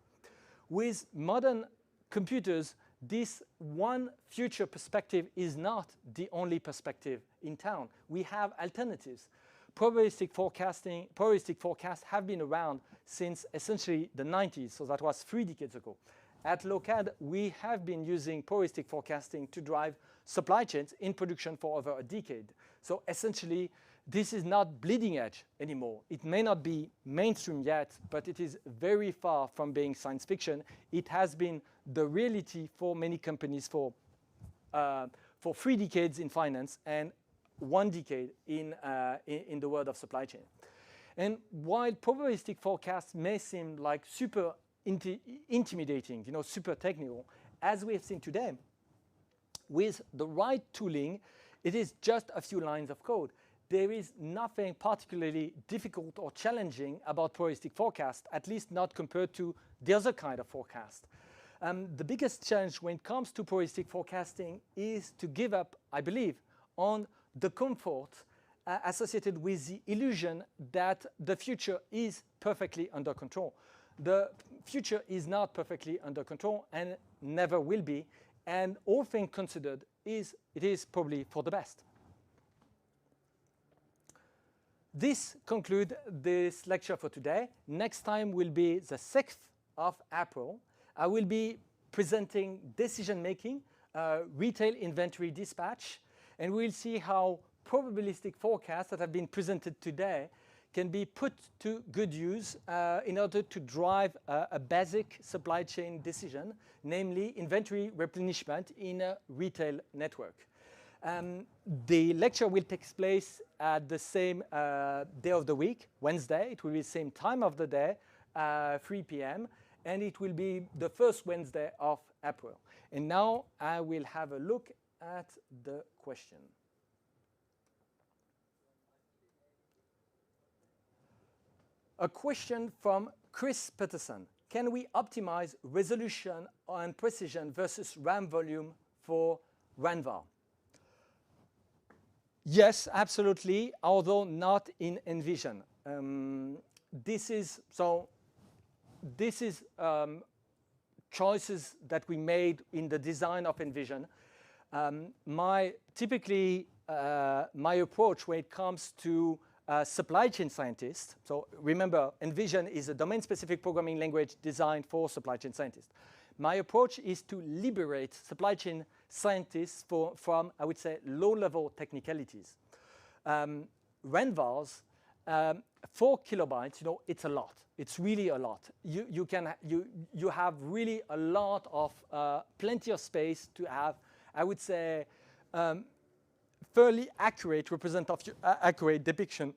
With modern computers, this one future perspective is not the only perspective in town. We have alternatives. Probabilistic forecasts have been around since essentially the 90s, so that was 3 decades ago. At Lokad, we have been using probabilistic forecasting to drive supply chains in production for over a decade. So essentially, this is not bleeding edge anymore. It may not be mainstream yet, but it is very far from being science fiction. It has been the reality for many companies for 3 decades in finance and 1 decade in the world of supply chain. And while probabilistic forecasts may seem like super intimidating, super technical, as we have seen today, with the right tooling, it is just a few lines of code. There is nothing particularly difficult or challenging about probabilistic forecast, at least not compared to the other kind of forecast. The biggest challenge when it comes to probabilistic forecasting is to give up, I believe, on the comfort associated with the illusion that the future is perfectly under control. The future is not perfectly under control and never will be, and all things considered, it is probably for the best. This concludes this lecture for today. Next time will be the 6th of April. I will be presenting decision-making, retail inventory dispatch, and we'll see how probabilistic forecasts that have been presented today can be put to good use in order to drive a basic supply chain decision, namely inventory replenishment in a retail network. The lecture will take place at the same day of the week, Wednesday. It will be the same time of the day, 3 p.m., and it will be the first Wednesday of April. And now I will have a look at the question. A question from Chris Peterson. Can we optimize resolution and precision versus RAM volume for RANVAR? Yes, absolutely, although not in Envision. This is choices that we made in the design of Envision. Typically, my approach when it comes to supply chain scientists, so remember, Envision is a domain-specific programming language designed for supply chain scientists. My approach is to liberate supply chain scientists from, I would say, low-level technicalities. RANVARs, 4 kilobytes, it's a lot. It's really a lot. You have really a lot of, plenty of space to have, I would say, fairly accurate accurate depiction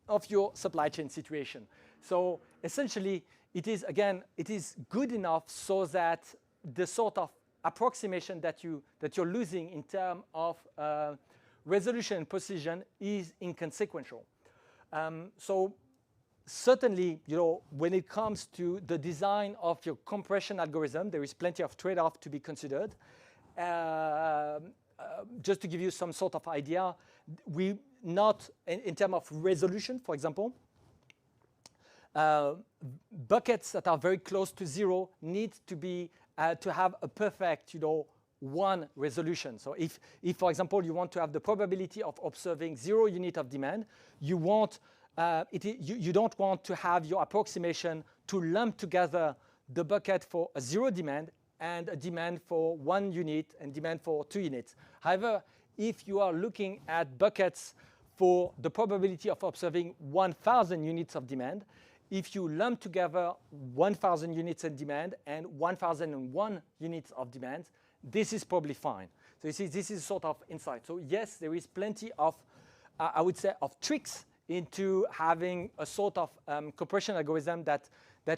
of your supply chain situation. So essentially, it is good enough so that the sort of approximation that you're losing in terms of resolution and precision is inconsequential. So certainly, when it comes to the design of your compression algorithm, there is plenty of trade-off to be considered. Just to give you some sort of idea, in terms of resolution, for example, buckets that are very close to 0 need to have a perfect, 1 resolution. So if, for example, you want to have the probability of observing 0 unit of demand, you don't want to have your approximation to lump together the bucket for a 0 demand and a demand for 1 unit and demand for 2 units. However, if you are looking at buckets for the probability of observing 1,000 units of demand, if you lump together 1,000 units of demand and 1,001 units of demand, this is probably fine. So you see, this is sort of insight. So yes, there is plenty of, I would say, of tricks into having a sort of compression algorithm that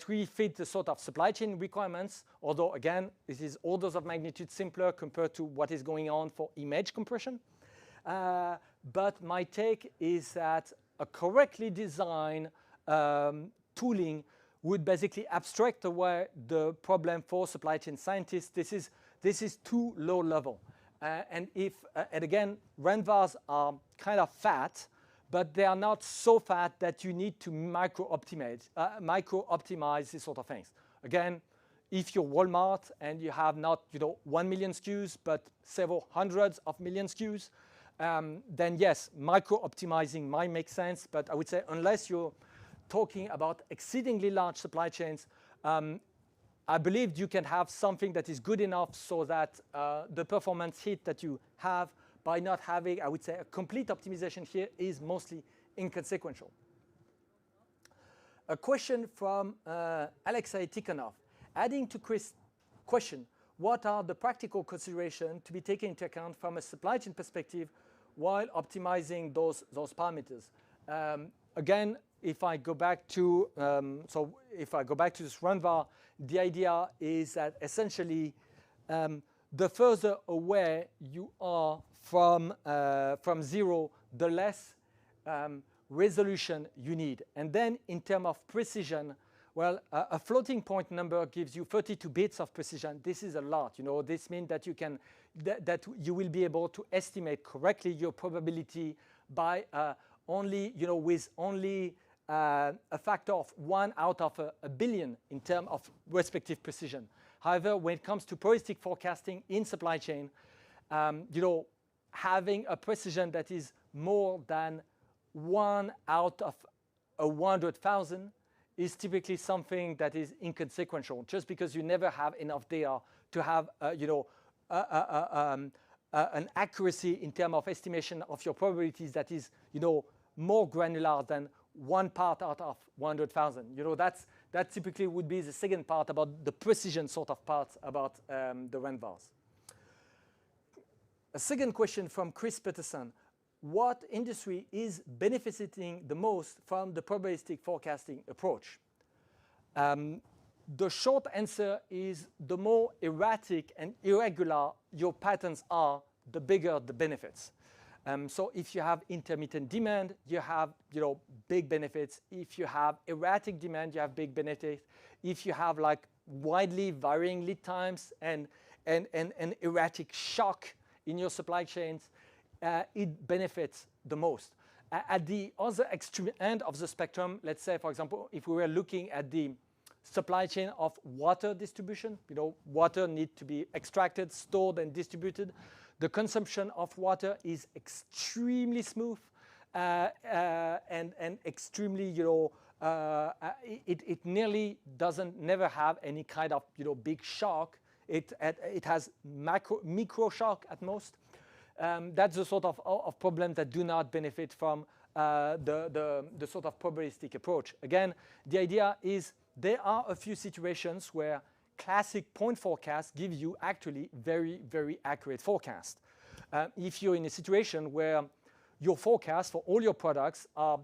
really fit the sort of supply chain requirements, although again, this is orders of magnitude simpler compared to what is going on for image compression. But my take is that a correctly designed tooling would basically abstract away the problem for supply chain scientists. This is too low level. And again, RANVARs are kind of fat, but they are not so fat that you need to micro-optimize these sort of things. Again, if you're Walmart and you have not 1 million SKUs, but several hundreds of million SKUs, then yes, micro-optimizing might make sense. But I would say unless you're talking about exceedingly large supply chains, I believe you can have something that is good enough so that the performance hit that you have by not having, I would say, a complete optimization here is mostly inconsequential. A question from Alexei Tikhonov. Adding to Chris' question, what are the practical considerations to be taken into account from a supply chain perspective while optimizing those parameters? Again, if I go back to this RANVAR, the idea is that essentially the further away you are from 0, the less resolution you need. And then in terms of precision, well, a floating point number gives you 32 bits of precision. This is a lot. This means that you will be able to estimate correctly your probability by with only a factor of 1 out of a billion in terms of respective precision. However, when it comes to probabilistic forecasting in supply chain, having a precision that is more than 1 out of 100,000 is typically something that is inconsequential, just because you never have enough data to have, an accuracy in terms of estimation of your probabilities that is, more granular than 1 part out of 100,000. That typically would be the second part about the precision sort of part about the rand vars. A second question from Chris Peterson. What industry is benefiting the most from the probabilistic forecasting approach? The short answer is the more erratic and irregular your patterns are, the bigger the benefits. So if you have intermittent demand, you have big benefits. If you have erratic demand, you have big benefits. If you have like widely varying lead times and erratic shock in your supply chains, it benefits the most. At the other extreme end of the spectrum, let's say, for example, if we were looking at the supply chain of water distribution, water needs to be extracted, stored, and distributed. The consumption of water is extremely smooth and extremely, it nearly never have any kind of, big shock. It has micro shock at most. That's the sort of problem that do not benefit from the sort of probabilistic approach. Again, the idea is there are a few situations where classic point forecasts give you actually very, very accurate forecast. If you're in a situation where your forecast for all your products are,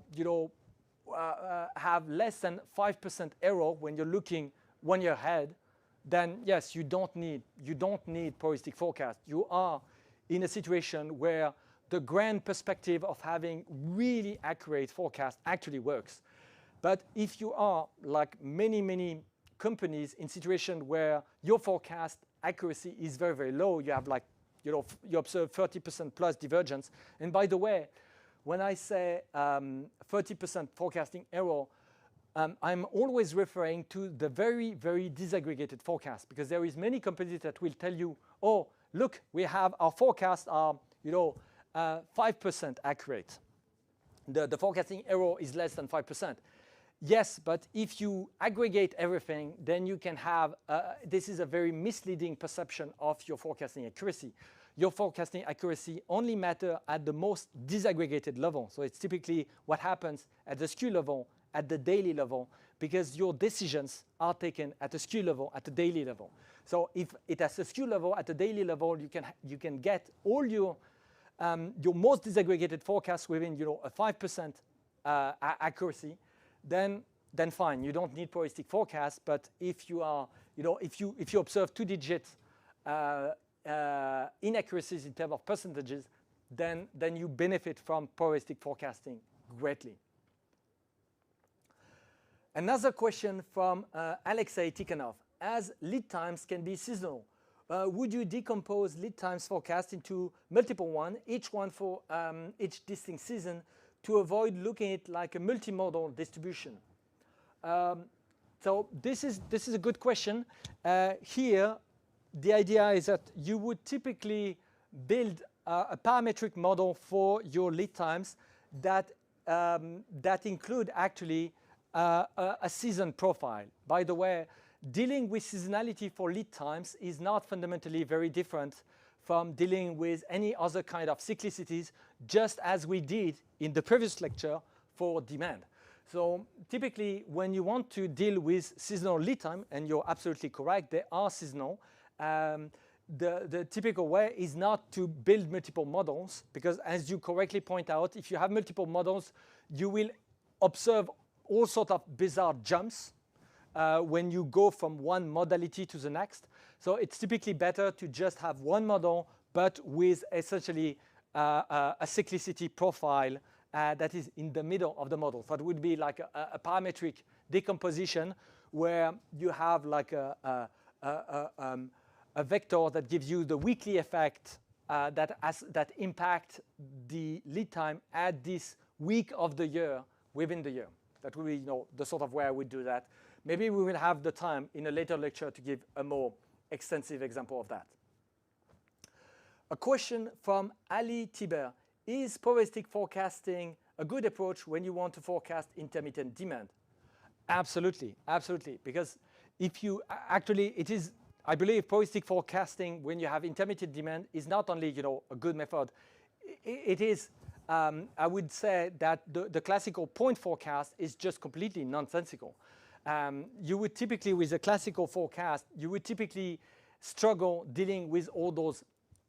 have less than 5% error when you're looking 1 year ahead, then yes, you don't need probabilistic forecast. You are in a situation where the grand perspective of having really accurate forecast actually works. But if you are like many companies in situation where your forecast accuracy is very, very low, you have like, you observe 30% plus divergence. And by the way, when I say 30% forecasting error, I'm always referring to the very, very disaggregated forecast, because there is many companies that will tell you, oh, look, we have our forecasts are, 5% accurate. The forecasting error is less than 5%. Yes, but if you aggregate everything, then you can have, this is a very misleading perception of your forecasting accuracy. Your forecasting accuracy only matters at the most disaggregated level. So it's typically what happens at the SKU level, at the daily level, because your decisions are taken at the SKU level, at the daily level. So if it has a SKU level, at the daily level, you can get all your most disaggregated forecast within a 5% accuracy. Then fine, you don't need probabilistic forecast. But if you are, if you observe 2-digit inaccuracies in terms of percentages, then you benefit from probabilistic forecasting greatly. Another question from Alexei Tikhonov. As lead times can be seasonal, would you decompose lead times forecast into multiple ones, each one for each distinct season, to avoid looking at like a multimodal distribution? So this is a good question. Here, the idea is that you would typically build a parametric model for your lead times that include actually a season profile. By the way, dealing with seasonality for lead times is not fundamentally very different from dealing with any other kind of cyclicities, just as we did in the previous lecture for demand. So typically, when you want to deal with seasonal lead time, and you're absolutely correct, they are seasonal, the typical way is not to build multiple models, because as you correctly point out, if you have multiple models, you will observe all sorts of bizarre jumps when you go from one modality to the next. So it's typically better to just have one model, but with essentially a cyclicity profile that is in the middle of the model. So it would be like a parametric decomposition where you have like a vector that gives you the weekly effect that impact the lead time at this week of the year within the year. That will be the sort of way I would do that. Maybe we will have the time in a later lecture to give a more extensive example of that. A question from Ali Tiber. Is probabilistic forecasting a good approach when you want to forecast intermittent demand? Absolutely, absolutely. Because if you actually, it is, I believe, probabilistic forecasting when you have intermittent demand is not only, a good method. It is, I would say that the classical point forecast is just completely nonsensical. You would typically, with a classical forecast, you would typically struggle dealing with all those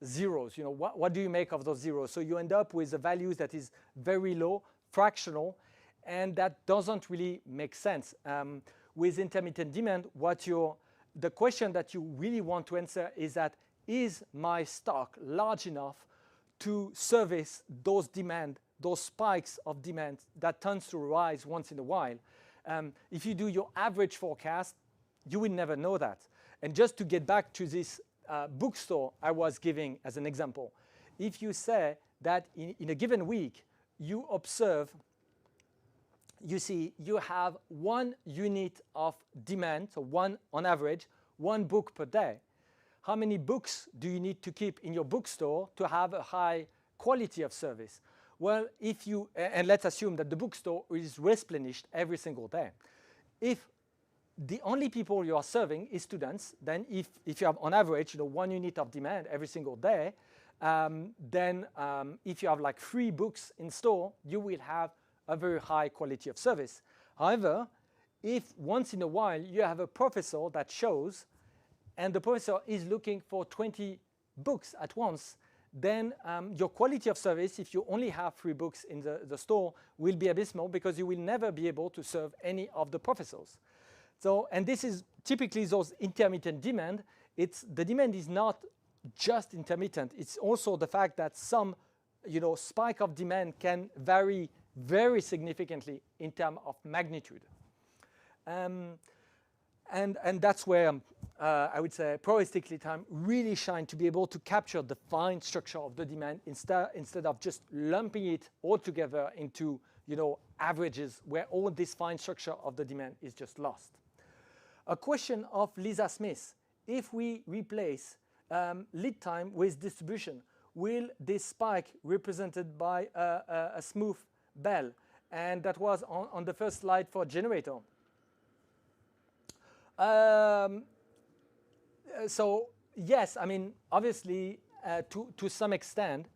zeros. What do you make of those zeros? So you end up with a value that is very low, fractional, and that doesn't really make sense. With intermittent demand, the question that you really want to answer is that, is my stock large enough to service those spikes of demand that tends to rise once in a while? If you do your average forecast, you will never know that. And just to get back to this bookstore I was giving as an example, if you say that in a given week you observe, you see you have 1 unit of demand, so on average, 1 book per day. How many books do you need to keep in your bookstore to have a high quality of service? Well, and let's assume that the bookstore is replenished every single day. If the only people you are serving is students, then if you have on average 1 unit of demand every single day, then if you have like 3 books in store, you will have a very high quality of service. However, if once in a while you have a professor that shows, and the professor is looking for 20 books at once, then your quality of service, if you only have 3 books in the store, will be abysmal because you will never be able to serve any of the professors. So, and this is typically those intermittent demand. The demand is not just intermittent. It's also the fact that some, spike of demand can vary very significantly in terms of magnitude. And that's where I would say probabilistic lead time really shine to be able to capture the fine structure of the demand instead of just lumping it all together into averages where all this fine structure of the demand is just lost. A question of Lisa Smith: if we replace lead time with distribution, will this spike represented by a smooth bell? And that was on the first slide for generator. So yes, I mean, obviously, to some extent,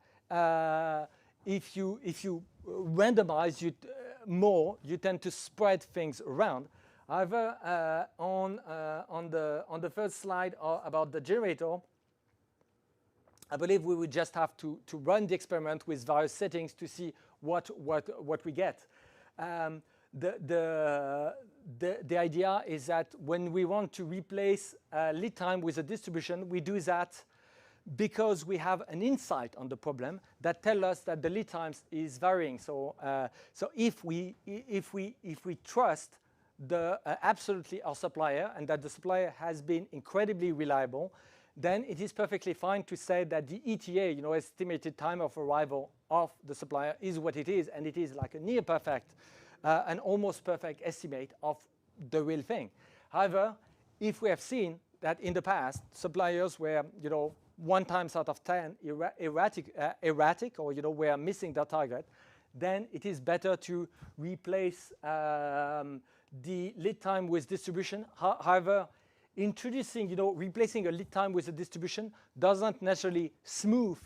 if you randomize more, you tend to spread things around. However, on the first slide about the generator, I believe we would just have to run the experiment with various settings to see what we get. The idea is that when we want to replace lead time with a distribution, we do that because we have an insight on the problem that tells us that the lead times is varying. So if we trust absolutely our supplier and that the supplier has been incredibly reliable, then it is perfectly fine to say that the ETA, estimated time of arrival of the supplier, is what it is, and it is like a near perfect, an almost perfect estimate of the real thing. However, if we have seen that in the past suppliers were, 1 times out of 10 erratic, or were missing their target, then it is better to replace the lead time with distribution. However, replacing a lead time with a distribution doesn't necessarily smooth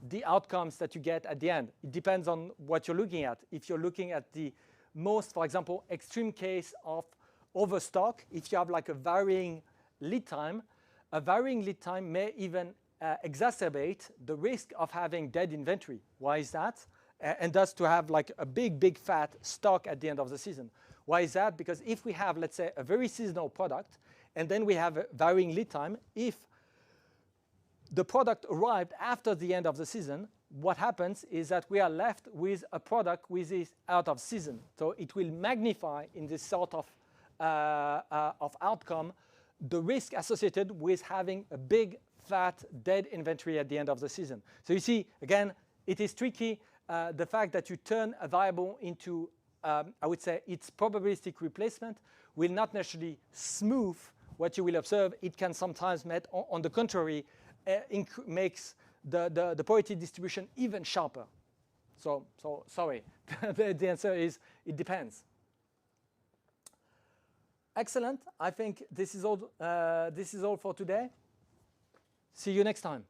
the outcomes that you get at the end. It depends on what you're looking at. If you're looking at the most, for example, extreme case of overstock, if you have like a varying lead time may even exacerbate the risk of having dead inventory. Why is that? And thus to have like a big fat stock at the end of the season. Why is that? Because if we have, let's say, a very seasonal product, and then we have a varying lead time, if the product arrived after the end of the season, what happens is that we are left with a product which is out of season. So it will magnify in this sort of outcome the risk associated with having a big fat dead inventory at the end of the season. So you see, again, it is tricky. The fact that you turn a variable into, I would say, its probabilistic replacement will not necessarily smooth what you will observe. It can sometimes, on the contrary, makes the probability distribution even sharper. So sorry, the answer is it depends. Excellent. I think this is all for today. See you next time.